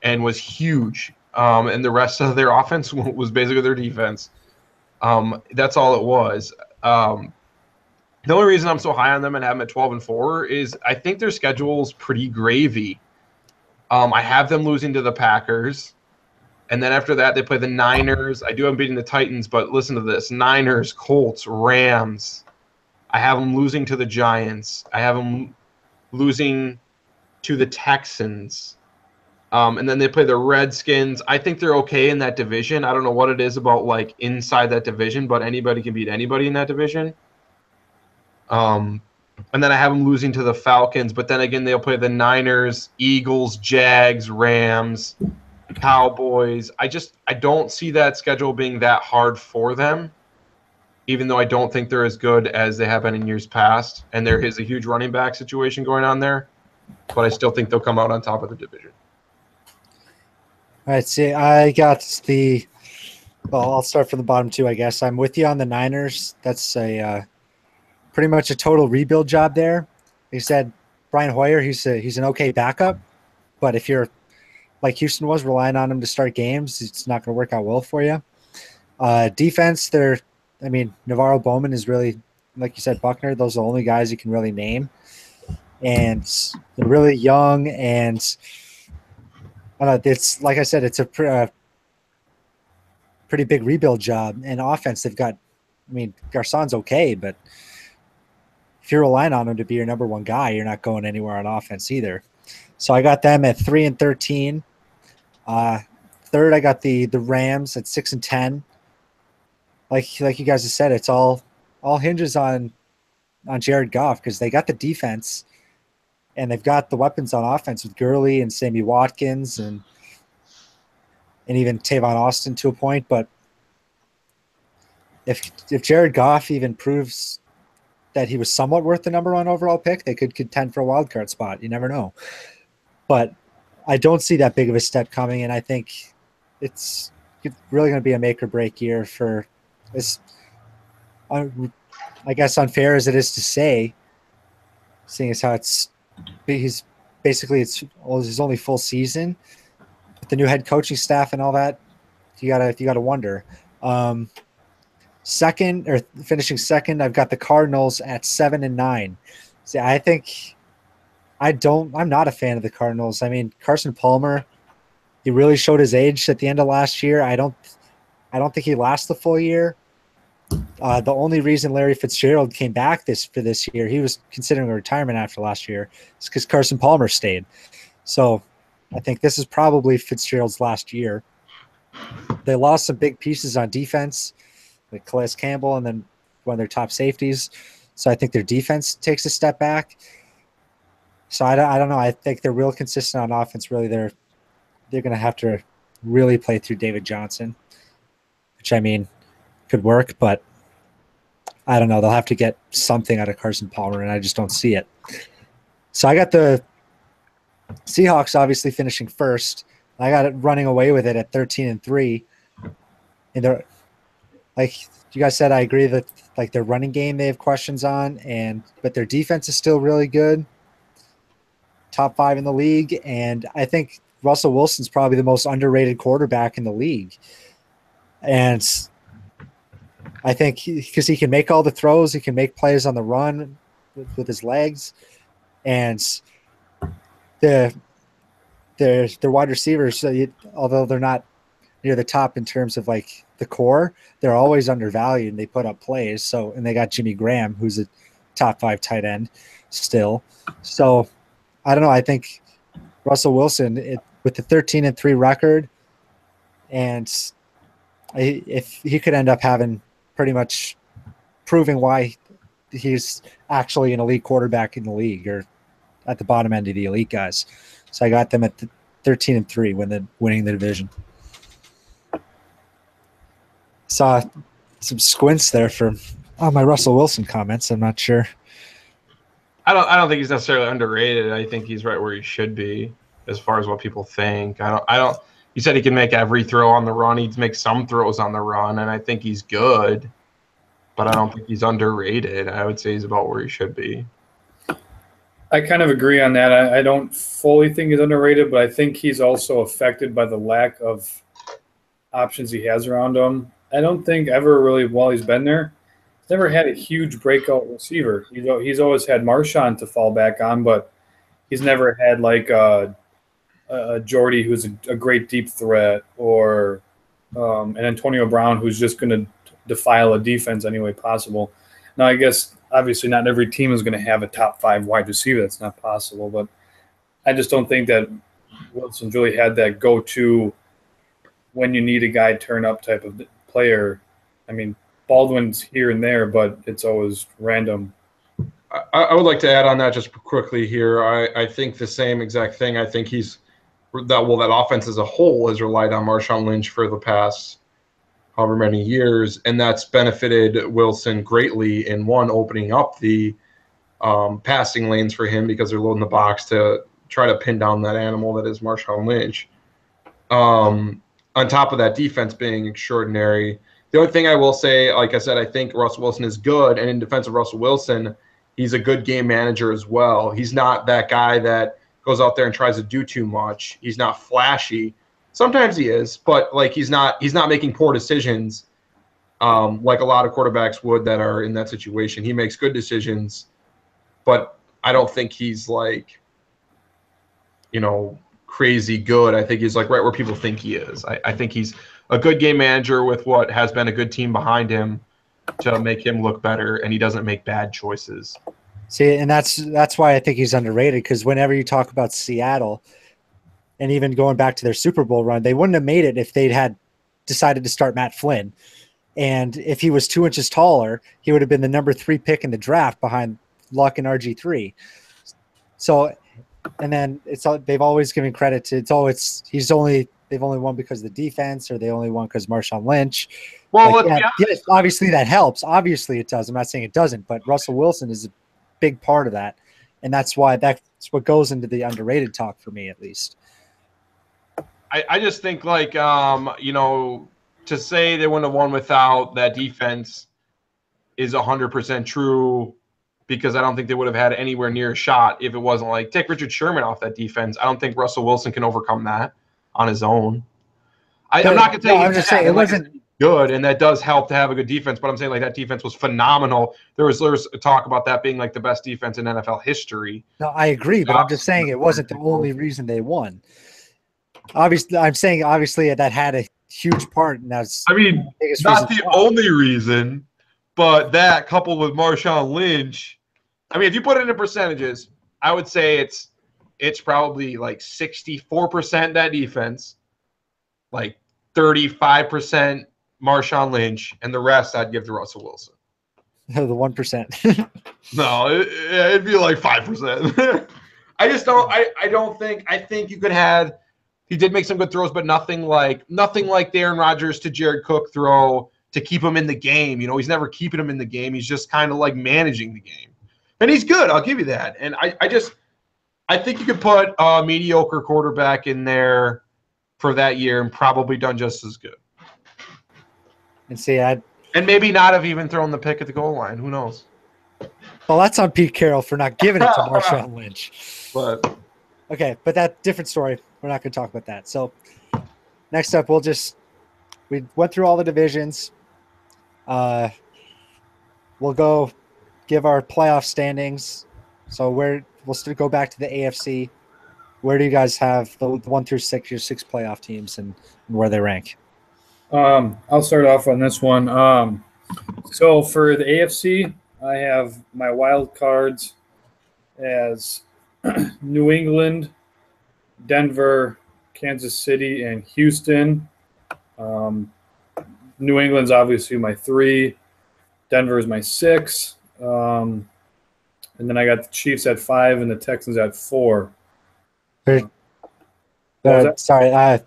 and was huge. And the rest of their offense was basically their defense. That's all it was. The only reason I'm so high on them and have them at 12-4 is I think their schedule is pretty gravy. I have them losing to the Packers. And then after that, they play the Niners. I do have them beating the Titans, but listen to this. Niners, Colts, Rams. I have them losing to the Giants. I have them losing to the Texans. And then they play the Redskins. I think they're okay in that division. I don't know what it is about like inside that division, but anybody can beat anybody in that division. And then I have them losing to the Falcons. But then again, they'll play the Niners, Eagles, Jags, Rams, Cowboys. I don't see that schedule being that hard for them, even though I don't think they're as good as they have been in years past. And there is a huge running back situation going on there, but I still think they'll come out on top of the division. All right, see, I got the – well, I'll start from the bottom two, I guess. I'm with you on the Niners. That's a pretty much a total rebuild job there. They said Brian Hoyer, he's an okay backup, but if you're – like Houston was, relying on him to start games, it's not going to work out well for you. Defense, Navarro Bowman is really, like you said, Buckner, those are the only guys you can really name. And they're really young, and it's, like I said, it's a pretty big rebuild job. And offense, they've got, Garcon's okay, but if you're relying on him to be your number one guy, you're not going anywhere on offense either. So I got them at 3-13. Third, I got the Rams at 6-10. Like you guys have said, it's all hinges on Jared Goff, because they got the defense and they've got the weapons on offense with Gurley and Sammy Watkins and even Tavon Austin to a point. But if Jared Goff even proves that he was somewhat worth the number one overall pick, they could contend for a wild card spot. You never know. But I don't see that big of a step coming, and I think it's really going to be a make or break year for this. I guess unfair as it is to say, seeing as how it's his only full season with the new head coaching staff and all that. You gotta wonder. Second, or finishing second, I've got the Cardinals at 7-9. See, I'm not a fan of the Cardinals. Carson Palmer, he really showed his age at the end of last year. I don't think he lasts the full year. The only reason Larry Fitzgerald came back for this year, he was considering a retirement after last year, is because Carson Palmer stayed. So I think this is probably Fitzgerald's last year. They lost some big pieces on defense, like Calais Campbell and then one of their top safeties. So I think their defense takes a step back. So I don't know. I think they're real consistent on offense. Really, they're going to have to really play through David Johnson, which could work, but I don't know. They'll have to get something out of Carson Palmer, and I just don't see it. So I got the Seahawks obviously finishing first. I got it running away with it at 13-3, and they're like you guys said. I agree that like their running game they have questions on, but their defense is still really good. Top 5 in the league, and I think Russell Wilson's probably the most underrated quarterback in the league. And I think because he can make all the throws, he can make plays on the run with his legs, and their wide receivers, although they're not near the top in terms of like the core, they're always undervalued and they put up plays. So, and they got Jimmy Graham, who's a top 5 tight end still. So I don't know. I think Russell Wilson, with the 13-3 record, and if he could end up having pretty much proving why he's actually an elite quarterback in the league or at the bottom end of the elite guys. So I got them at 13-3 winning the division. Saw some squints there for my Russell Wilson comments. I'm not sure. I don't think he's necessarily underrated. I think he's right where he should be as far as what people think. I don't you said he can make every throw on the run. He'd make some throws on the run, and I think he's good, but I don't think he's underrated. I would say he's about where he should be. I kind of agree on that. I don't fully think he's underrated, but I think he's also affected by the lack of options he has around him. I don't think ever really, while he's been there, he's never had a huge breakout receiver. He's always had Marshawn to fall back on, but he's never had like a Jordy who's a great deep threat, or an Antonio Brown who's just going to defile a defense any way possible. Now, I guess obviously not every team is going to have a top 5 wide receiver. That's not possible, but I just don't think that Wilson's really had that go-to when you need a guy turn up type of player. I mean, Baldwin's here and there, but it's always random. I would like to add on that just quickly here. I think the same exact thing. I think that offense as a whole has relied on Marshawn Lynch for the past however many years, and that's benefited Wilson greatly in opening up the passing lanes for him because they're loading the box to try to pin down that animal that is Marshawn Lynch. On top of that, defense being extraordinary. The only thing I will say, like I said, I think Russell Wilson is good, and in defense of Russell Wilson, he's a good game manager as well. He's not that guy that goes out there and tries to do too much. He's not flashy. Sometimes he is, but like he's not making poor decisions like a lot of quarterbacks would that are in that situation. He makes good decisions, but I don't think he's like, crazy good. I think he's like right where people think he is. I think he's a good game manager with what has been a good team behind him to make him look better, and he doesn't make bad choices. See, and that's why I think he's underrated, because whenever you talk about Seattle, and even going back to their Super Bowl run, they wouldn't have made it if they'd had decided to start Matt Flynn. And if he was 2 inches taller, he would have been the number 3 pick in the draft behind Luck and RG3. So, and then they've always given credit to they've only won because of the defense, or they only won because Marshawn Lynch. Well, yes, obviously that helps. Obviously it does. I'm not saying it doesn't, but Russell Wilson is a big part of that, and that's what goes into the underrated talk for me, at least. I just think to say they wouldn't have won without that defense is 100% true, because I don't think they would have had anywhere near a shot if it wasn't like take Richard Sherman off that defense. I don't think Russell Wilson can overcome that on his own. I'm not going to say I'm just saying it wasn't good, and that does help to have a good defense, but I'm saying like that defense was phenomenal. There was talk about that being like the best defense in NFL history. No, I agree, but I'm just saying it wasn't the only reason they won. Obviously, I'm saying that had a huge part, and that's not the only reason, but that coupled with Marshawn Lynch. I mean, if you put it into percentages, I would say it's probably like 64% that defense, like 35% Marshawn Lynch, and the rest I'd give to Russell Wilson. The 1%. No, it'd be like 5%. I think you could have. He did make some good throws, but nothing like the Aaron Rodgers to Jared Cook throw to keep him in the game. He's never keeping him in the game. He's just kind of like managing the game. And he's good. I'll give you that. And I think you could put a mediocre quarterback in there for that year and probably done just as good. And see, and maybe not have even thrown the pick at the goal line. Who knows? Well, that's on Pete Carroll for not giving it to Marshawn Lynch. But okay, but that different story. We're not going to talk about that. So next up, we went through all the divisions. We'll go give our playoff standings. So we'll still go back to the AFC. Where do you guys have the 1 through 6, your 6 playoff teams, and where they rank? I'll start off on this one. So for the AFC, I have my wild cards as New England, Denver, Kansas City, and Houston. New England's obviously my 3. Denver is my 6. And then I got the Chiefs at 5 and the Texans at 4. Sorry, I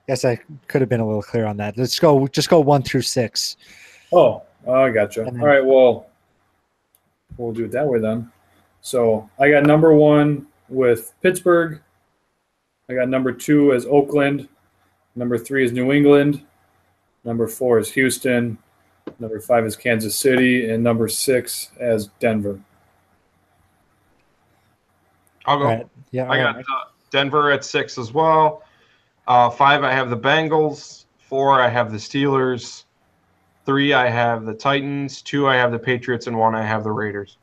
guess I could have been a little clear on that. Let's go. Just go 1 through 6. Oh, I gotcha. All right, well, we'll do it that way then. So I got number 1 with Pittsburgh. I got number 2 as Oakland. Number 3 is New England. Number 4 is Houston. Number 5 is Kansas City. And number 6 as Denver. I'll go. All right. Yeah. I got Denver at 6 as well. 5, I have the Bengals. 4, I have the Steelers. 3, I have the Titans. 2, I have the Patriots. And 1, I have the Raiders.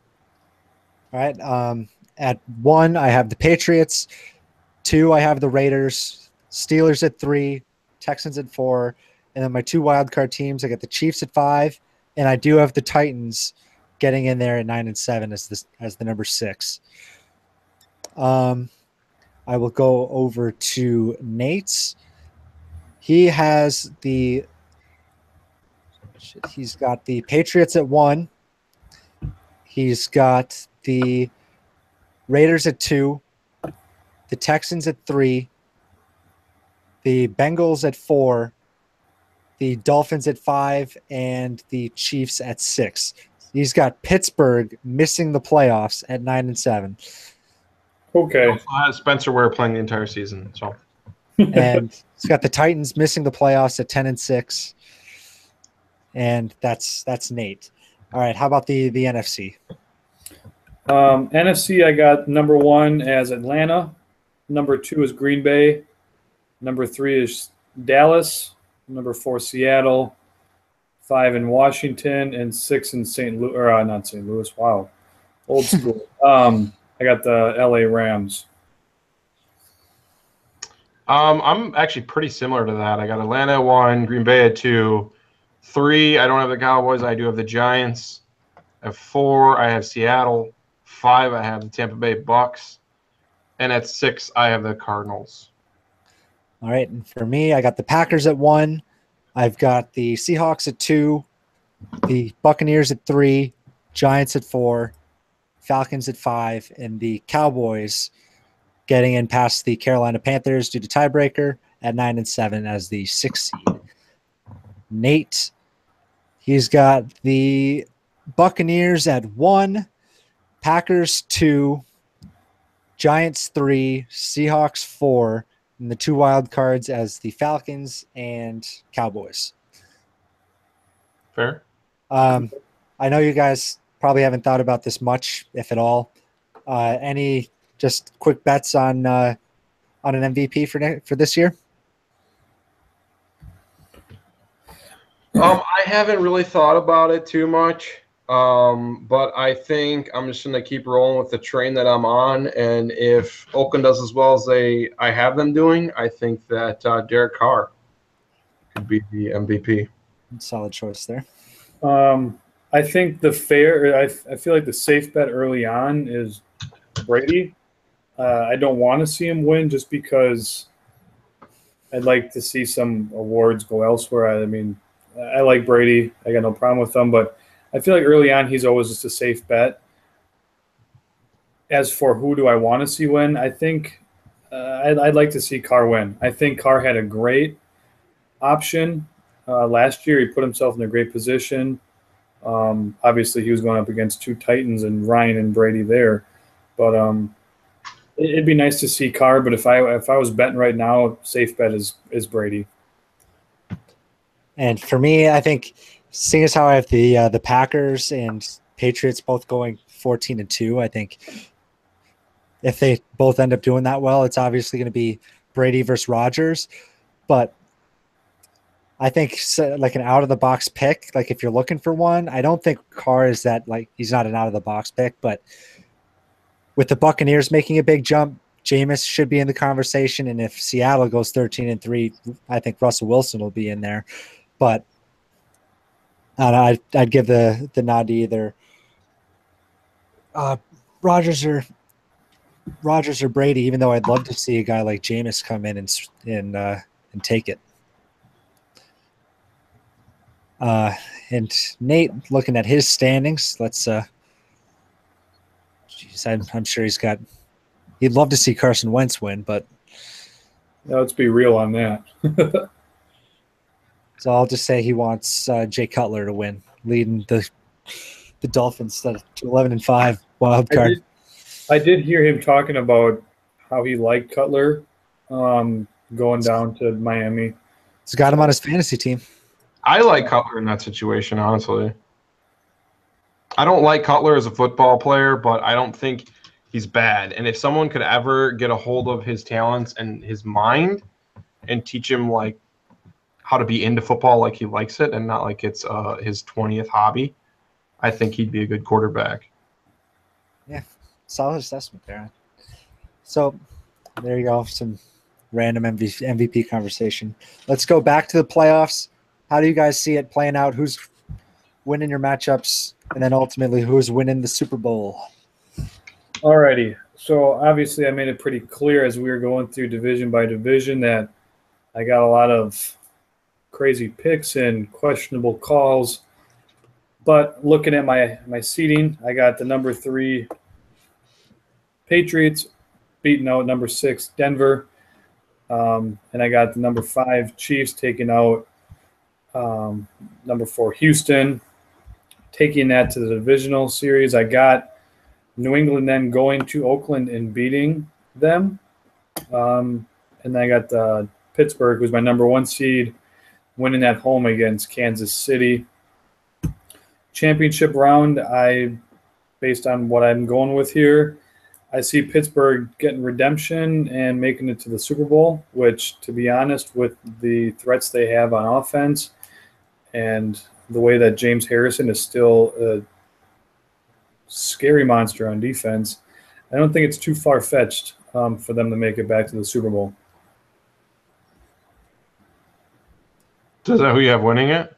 All right. At 1, I have the Patriots. 2, I have the Raiders. Steelers at 3. Texans at 4. And then my 2 wildcard teams, I got the Chiefs at 5. And I do have the Titans getting in there at 9 and 7 as the number 6. I will go over to Nate's. He's got the Patriots at 1. He's got the Raiders at 2, the Texans at 3, the Bengals at 4, the Dolphins at 5, and the Chiefs at 6. He's got Pittsburgh missing the playoffs at 9 and 7. Okay. He also has Spencer Ware playing the entire season. So, And he's got the Titans missing the playoffs at 10 and 6. And that's Nate. All right, how about the NFC? NFC, I got number 1 as Atlanta. Number 2 is Green Bay. Number 3 is Dallas. Number 4, Seattle. 5 in Washington. And 6 in St. Louis. Or not St. Louis. Wow. Old school. I got the LA Rams. I'm actually pretty similar to that. I got Atlanta at 1, Green Bay at 2. 3, I don't have the Cowboys. I do have the Giants. At 4, I have Seattle. 5, I have the Tampa Bay Bucks. And at 6, I have the Cardinals. All right, and for me, I got the Packers at 1. I've got the Seahawks at 2, the Buccaneers at 3, Giants at 4, Falcons at 5, and the Cowboys getting in past the Carolina Panthers due to tiebreaker at 9 and 7 as the 6th seed. Nate, he's got the Buccaneers at 1, Packers 2, Giants 3, Seahawks 4, and the 2 wild cards as the Falcons and Cowboys. Fair. I know you guys probably haven't thought about this much, if at all. Any just quick bets on an MVP for this year? I haven't really thought about it too much, but I think I'm just going to keep rolling with the train that I'm on. And if Oakland does as well as I have them doing, I think that Derek Carr could be the MVP. Solid choice there. I think I feel like the safe bet early on is Brady. I don't want to see him win just because I'd like to see some awards go elsewhere. I mean, I like Brady. I got no problem with him, but I feel like early on he's always just a safe bet. As for who do I want to see win, I think I'd like to see Carr win. I think Carr had a great option last year. He put himself in a great position. Obviously, he was going up against 2 Titans and Ryan and Brady there, but it'd be nice to see Carr. But if I was betting right now, safe bet is Brady. And for me, I think seeing as how I have the Packers and Patriots both going 14-2, I think if they both end up doing that well, it's obviously going to be Brady versus Rodgers. But I think like an out-of-the-box pick, like if you're looking for one, I don't think Carr is that, like, he's not an out-of-the-box pick. But with the Buccaneers making a big jump, Jameis should be in the conversation. And if Seattle goes 13-3, I think Russell Wilson will be in there. But I'd give the nod to either Rodgers or Brady, even though I'd love to see a guy like Jameis come in and take it. And Nate, looking at his standings, let's I'm sure he'd love to see Carson Wentz win, but let's be real on that. So I'll just say he wants Jay Cutler to win, leading the Dolphins to 11-5 wild card. I did hear him talking about how he liked Cutler going down to Miami. He's got him on his fantasy team. I like Cutler in that situation, honestly. I don't like Cutler as a football player, but I don't think he's bad. And if someone could ever get a hold of his talents and his mind and teach him like how to be into football like he likes it and not like it's his 20th hobby, I think he'd be a good quarterback. Yeah, solid assessment there. So there you go, some random MVP conversation. Let's go back to the playoffs. How do you guys see it playing out? Who's winning your matchups, and then ultimately who's winning the Super Bowl? Alrighty. So obviously I made it pretty clear as we were going through division by division that I got a lot of crazy picks and questionable calls. But looking at my seeding, I got the number 3 Patriots beating out number 6 Denver. And I got the number 5 Chiefs taking out number 4 Houston. Taking that to the divisional series, I got New England then going to Oakland and beating them. And then I got Pittsburgh, who's my number 1 seed, winning at home against Kansas City. Championship round, based on what I'm going with here, I see Pittsburgh getting redemption and making it to the Super Bowl, which, to be honest, with the threats they have on offense and the way that James Harrison is still a scary monster on defense, I don't think it's too far-fetched for them to make it back to the Super Bowl. Is that who you have winning it?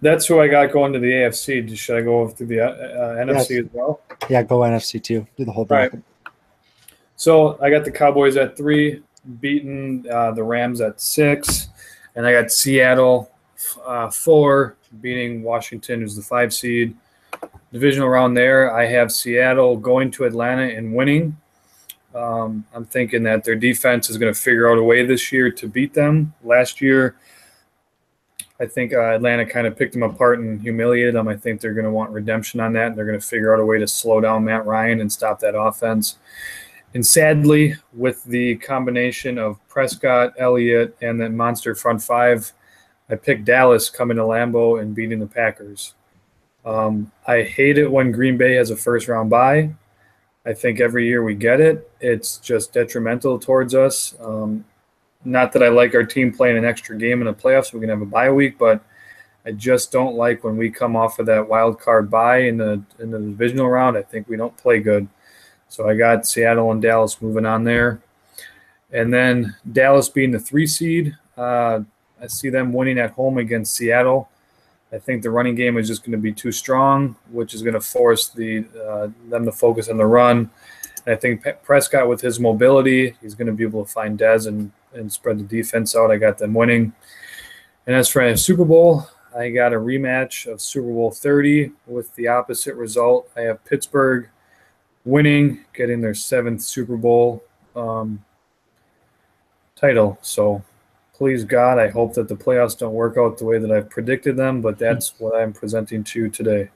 That's who I got going to the AFC. Should I go through the NFC as well? Yeah, go NFC too. Do the whole bracket. Right. So I got the Cowboys at 3, beating the Rams at 6, and I got Seattle 4, beating Washington, who's the 5 seed. Divisional round there, I have Seattle going to Atlanta and winning. I'm thinking that their defense is going to figure out a way this year to beat them. Last year, I think Atlanta kind of picked them apart and humiliated them. I think they're going to want redemption on that, and they're going to figure out a way to slow down Matt Ryan and stop that offense. And sadly, with the combination of Prescott, Elliott, and that monster front 5, I picked Dallas coming to Lambeau and beating the Packers. I hate it when Green Bay has a first-round bye. I think every year we get it. It's just detrimental towards us. Not that I like our team playing an extra game in the playoffs. We're going to have a bye week, but I just don't like when we come off of that wild card bye in the divisional round. I think we don't play good. So I got Seattle and Dallas moving on there. And then Dallas being the 3 seed, I see them winning at home against Seattle. I think the running game is just going to be too strong, which is going to force them to focus on the run. And I think Prescott, with his mobility, he's going to be able to find Dez and spread the defense out. I got them winning. And as for a Super Bowl, I got a rematch of Super Bowl 30 with the opposite result. I have Pittsburgh winning, getting their 7th Super Bowl title. So please, God, I hope that the playoffs don't work out the way that I've predicted them, but that's what I'm presenting to you today.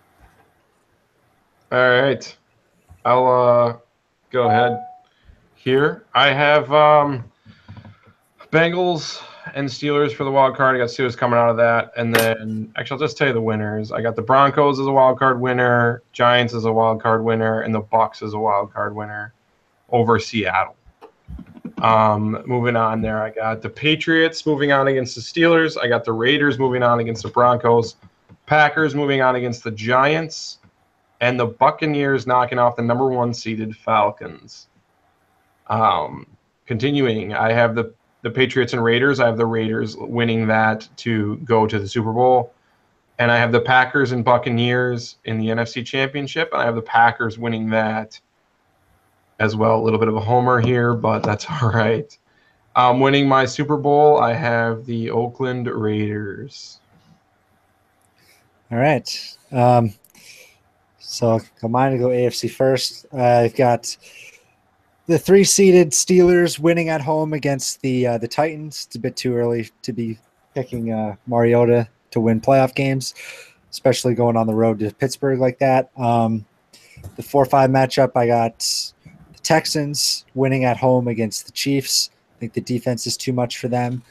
All right. I'll go ahead here. I have Bengals and Steelers for the wild card. I got Steelers coming out of that. And then, actually, I'll just tell you the winners. I got the Broncos as a wild card winner, Giants as a wild card winner, and the Bucs as a wild card winner over Seattle. Moving on there, I got the Patriots moving on against the Steelers. I got the Raiders moving on against the Broncos. Packers moving on against the Giants. And the Buccaneers knocking off the number 1 seeded Falcons. Continuing, I have the Patriots and Raiders. I have the Raiders winning that to go to the Super Bowl. And I have the Packers and Buccaneers in the NFC Championship. And I have the Packers winning that as well. A little bit of a homer here, but that's all right. Winning my Super Bowl, I have the Oakland Raiders. All right. So come on to go AFC first. I've got the 3-seeded Steelers winning at home against the Titans. It's a bit too early to be picking Mariota to win playoff games, especially going on the road to Pittsburgh like that. The 4-5 matchup, I got the Texans winning at home against the Chiefs. I think the defense is too much for them.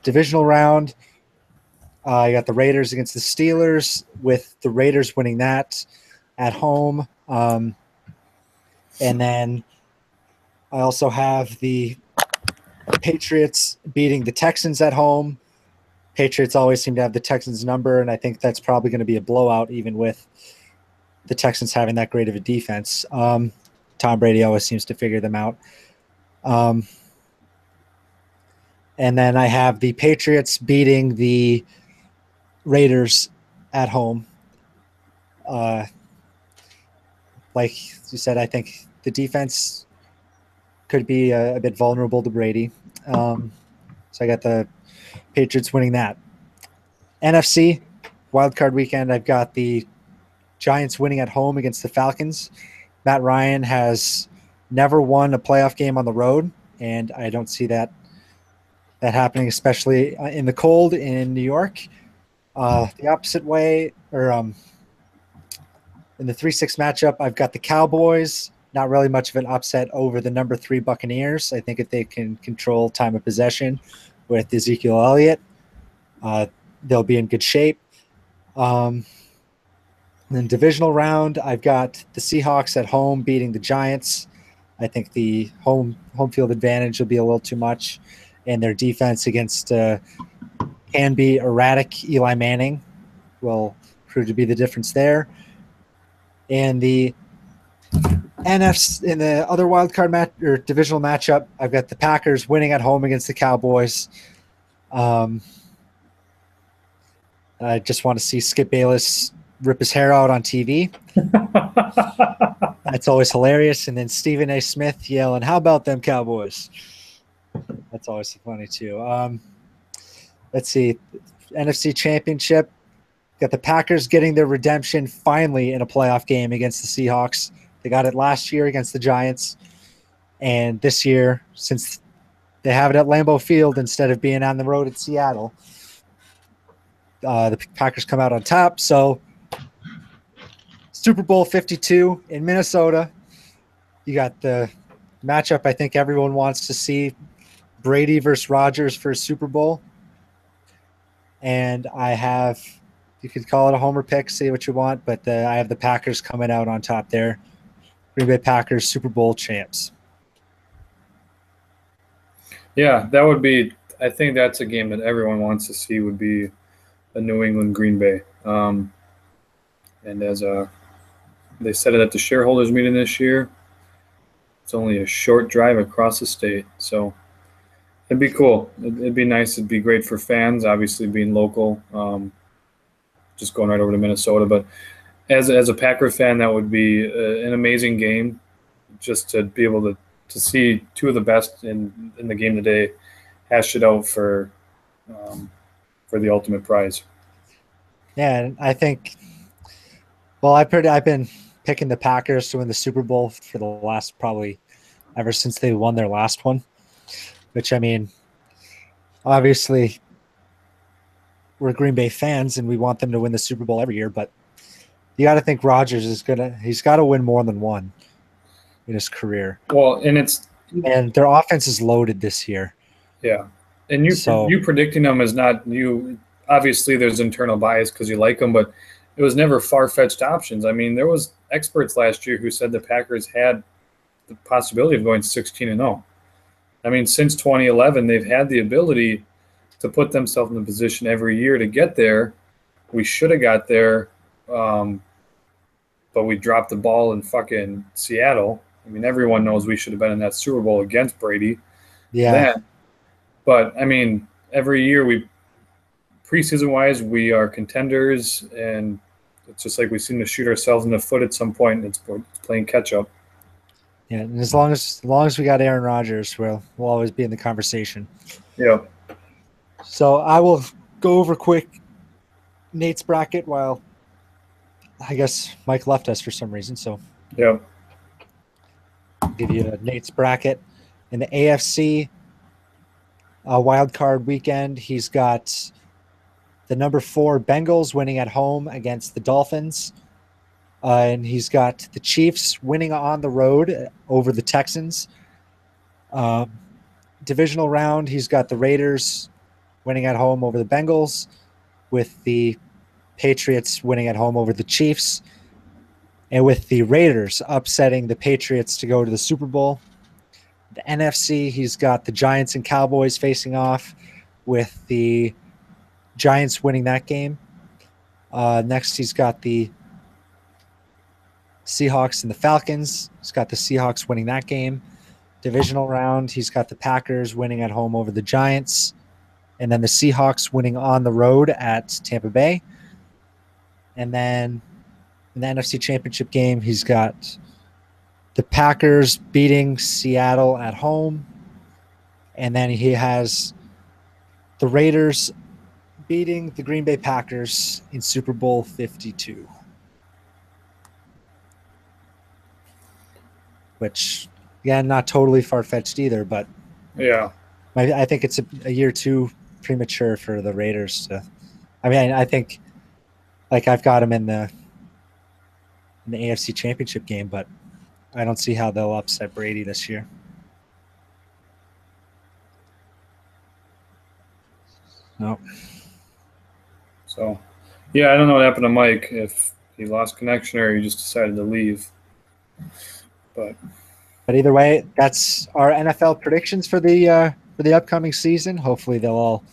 Divisional round, you got the Raiders against the Steelers, with the Raiders winning that at home. And then I also have the Patriots beating the Texans at home. Patriots always seem to have the Texans number, and I think that's probably going to be a blowout, even with the Texans having that great of a defense. Tom Brady always seems to figure them out. And then I have the Patriots beating the Raiders at home. Like you said, I think the defense could be a bit vulnerable to Brady. So I got the Patriots winning that. NFC, wildcard weekend, I've got the Giants winning at home against the Falcons. Matt Ryan has never won a playoff game on the road, and I don't see that happening, especially in the cold in New York. The opposite way, or in the 3-6 matchup, I've got the Cowboys. Not really much of an upset over the number 3 Buccaneers. I think if they can control time of possession with Ezekiel Elliott, they'll be in good shape. And then divisional round, I've got the Seahawks at home beating the Giants. I think the home field advantage will be a little too much, and their defense against can be erratic Eli Manning will prove to be the difference there. And the NFC in the other wildcard match or divisional matchup, I've got the Packers winning at home against the Cowboys. I just want to see Skip Bayless rip his hair out on TV. That's always hilarious. And then Stephen A. Smith yelling, "How about them Cowboys?" That's always funny too. Let's see. NFC Championship. Got the Packers getting their redemption finally in a playoff game against the Seahawks. They got it last year against the Giants. And this year, since they have it at Lambeau Field instead of being on the road at Seattle, the Packers come out on top. So Super Bowl 52 in Minnesota. You got the matchup I think everyone wants to see, Brady versus Rodgers for a Super Bowl. And I have, you could call it a homer pick, say what you want, but I have the Packers coming out on top there. Green Bay Packers Super Bowl champs. Yeah, that would be, I think that's a game that everyone wants to see, would be a New England Green Bay. And as they said it at the shareholders meeting this year, it's only a short drive across the state. So it'd be cool. It'd be nice. It'd be great for fans, obviously being local, just going right over to Minnesota. But as a Packer fan, that would be an amazing game, just to be able to see two of the best in the game today hash it out for the ultimate prize. Yeah, and I think, well, I've been picking the Packers to win the Super Bowl for the last, probably ever since they won their last one, which, I mean, obviously we're Green Bay fans and we want them to win the Super Bowl every year, but you got to think Rodgers he's got to win more than one in his career. Well, and their offense is loaded this year. Yeah. And you predicting them is not you. Obviously there's internal bias because you like them, but it was never far-fetched options. I mean, there was experts last year who said the Packers had the possibility of going 16-0. I mean, since 2011, they've had the ability to put themselves in the position every year to get there. We should have got there, but we dropped the ball in fucking Seattle. I mean, everyone knows we should have been in that Super Bowl against Brady. Yeah. But, I mean, every year preseason-wise, we are contenders, and it's just like we seem to shoot ourselves in the foot at some point, and it's playing catch-up. Yeah, and as long as we got Aaron Rodgers, we'll always be in the conversation. Yeah. So I will go over quick Nate's bracket while I guess Mike left us for some reason. So yeah, I'll give you Nate's bracket. In the AFC wild card weekend, he's got the number 4 Bengals winning at home against the Dolphins. And he's got the Chiefs winning on the road over the Texans. divisional round, he's got the Raiders winning at home over the Bengals, with the Patriots winning at home over the Chiefs, and with the Raiders upsetting the Patriots to go to the Super Bowl. The NFC, he's got the Giants and Cowboys facing off, with the Giants winning that game. Next, he's got the Seahawks and the Falcons. He's got the Seahawks winning that game. Divisional round, he's got the Packers winning at home over the Giants, and then the Seahawks winning on the road at Tampa Bay. And then in the NFC Championship game, he's got the Packers beating Seattle at home, and then he has the Raiders beating the Green Bay Packers in Super Bowl 52. Which, again, not totally far-fetched either, but Yeah. I think it's a year too premature for the Raiders to. I mean, I think, like, I've got them in the AFC Championship game, but I don't see how they'll upset Brady this year. No. So, yeah, I don't know what happened to Mike, if he lost connection or he just decided to leave. But either way, that's our NFL predictions for the upcoming season. Hopefully, they'll all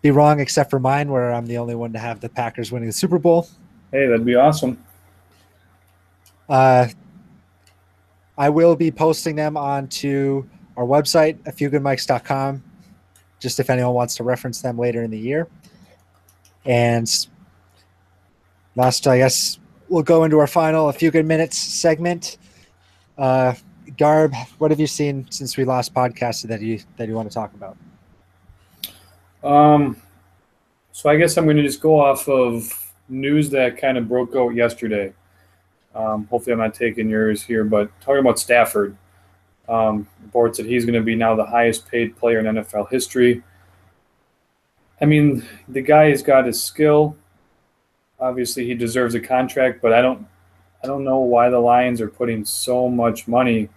be wrong except for mine, where I'm the only one to have the Packers winning the Super Bowl. hey, that'd be awesome. I will be posting them onto our website, afewgoodmics.com, just if anyone wants to reference them later in the year. And last, I guess, we'll go into our final A Few Good Minutes segment. Garb, what have you seen since we last podcasted that you want to talk about? So I guess I'm going to just go off of news that kind of broke out yesterday. Hopefully I'm not taking yours here, but talking about Stafford. Reports that he's going to be now the highest paid player in NFL history. I mean, the guy has got his skill. Obviously, he deserves a contract, but I don't know why the Lions are putting so much money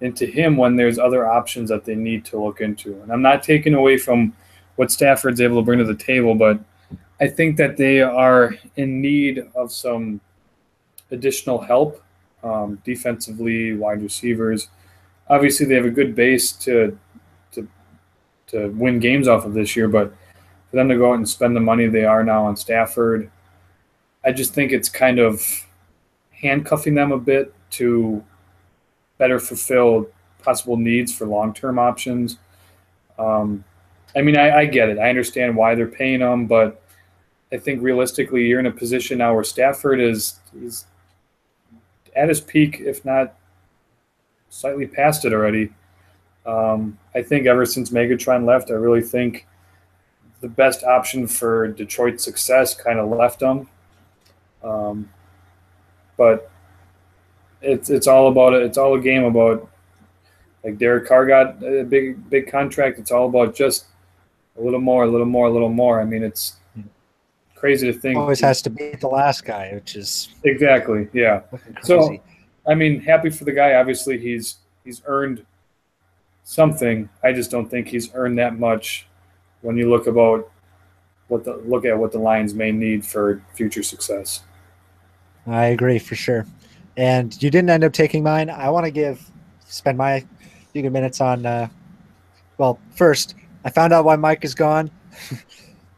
into him when there's other options that they need to look into. And I'm not taking away from what Stafford's able to bring to the table, but I think that they are in need of some additional help, defensively, wide receivers. Obviously, they have a good base to win games off of this year, but for them to go out and spend the money they are now on Stafford, I just think it's kind of handcuffing them a bit to better fulfill possible needs for long-term options. I mean, I get it. I understand why they're paying them, but I think realistically you're in a position now where Stafford is at his peak, if not slightly past it already. I think ever since Megatron left, I really think the best option for Detroit's success kind of left them. But it's all about it. It's all a game about, like, Derek Carr got a big contract. It's all about just a little more, a little more, a little more. I mean, it's crazy to think. Always has to beat the last guy, which is exactly, yeah. crazy. So, I mean, happy for the guy. Obviously, he's earned something. I just don't think he's earned that much when you look at what the Lions may need for future success. I agree for sure. And you didn't end up taking mine. I want to spend my few good minutes on. Well, first, I found out why Mike is gone.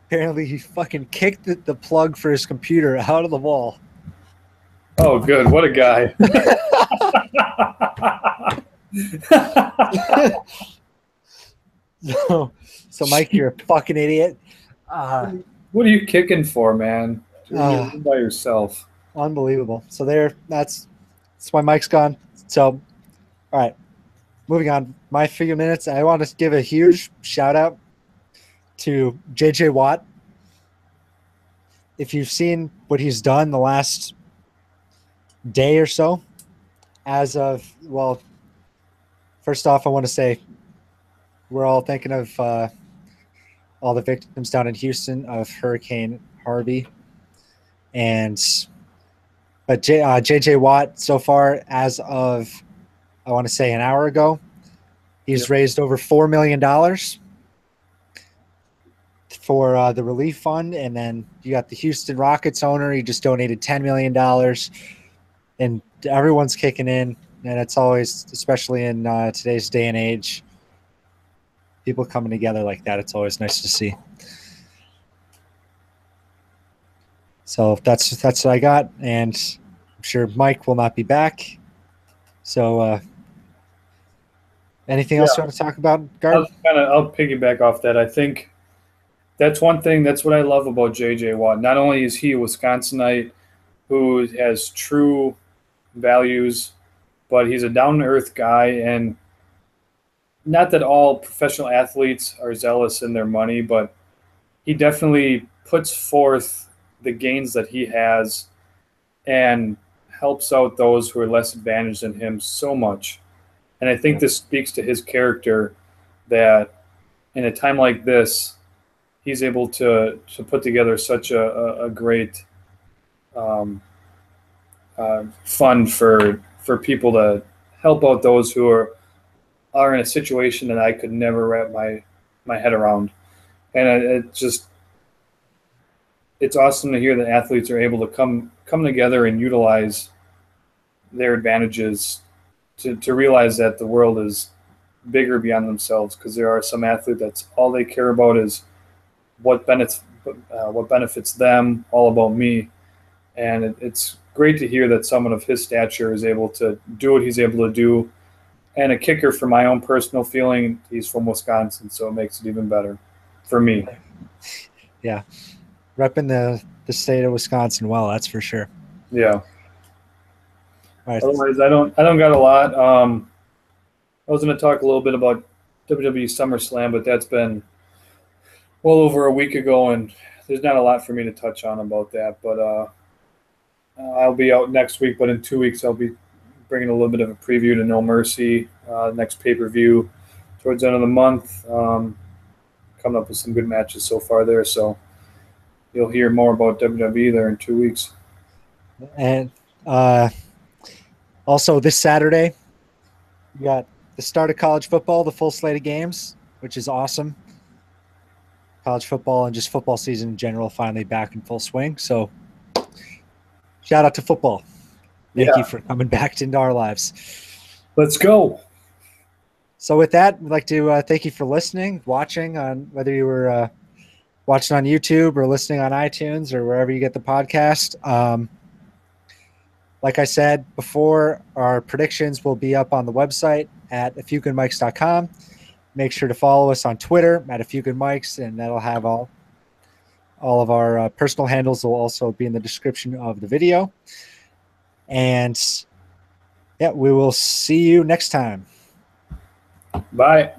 Apparently, he fucking kicked the plug for his computer out of the wall. Oh, good. What a guy. So Mike, you're a fucking idiot. What are you kicking for, man? You're by yourself. Unbelievable. So that's why Mike's gone. So, all right, moving on. My few minutes. I want to give a huge shout out to JJ Watt. If you've seen what he's done the last day or so, first off, I want to say we're all thinking of all the victims down in Houston of Hurricane Harvey. But JJ Watt, so far, as of, I want to say, an hour ago, He's raised over $4 million for the relief fund. And then you got the Houston Rockets owner. He just donated $10 million. And everyone's kicking in. And it's always, especially in today's day and age, people coming together like that. It's always nice to see. So that's what I got. And I'm sure Mike will not be back. So anything else you want to talk about, Garb? I'll piggyback off that. I think that's one thing. That's what I love about J.J. Watt. Not only is he a Wisconsinite who has true values, but he's a down-to-earth guy. And not that all professional athletes are zealous in their money, but he definitely puts forth the gains that he has and helps out those who are less advantaged than him so much. And I think this speaks to his character, that in a time like this, he's able to put together such a great fund for people to help out those who are in a situation that I could never wrap my head around. And it's awesome to hear that athletes are able to come together and utilize their advantages to realize that the world is bigger beyond themselves, because there are some athletes that's all they care about is what benefits them, all about me. And it's great to hear that someone of his stature is able to do what he's able to do. And a kicker, for my own personal feeling, he's from Wisconsin, so it makes it even better for me. Yeah. Repping the state of Wisconsin well, that's for sure. Yeah. Right. Otherwise, I don't got a lot. I was going to talk a little bit about WWE SummerSlam, but that's been well over a week ago, and there's not a lot for me to touch on about that. But I'll be out next week, but in 2 weeks I'll be bringing a little bit of a preview to No Mercy, next pay-per-view towards the end of the month. Coming up with some good matches so far there, so you'll hear more about WWE there in 2 weeks. And also this Saturday, you got the start of college football, the full slate of games, which is awesome. College football and just football season in general finally back in full swing. So shout out to football. Thank you for coming back into our lives. Let's go. So with that, we'd like to thank you for listening, watching, on whether you were watching on YouTube or listening on iTunes or wherever you get the podcast. Like I said before, our predictions will be up on the website at afewgoodmics.com. Make sure to follow us on Twitter at afewgoodmics, and that'll have all of our personal handles will also be in the description of the video. And yeah, we will see you next time. Bye.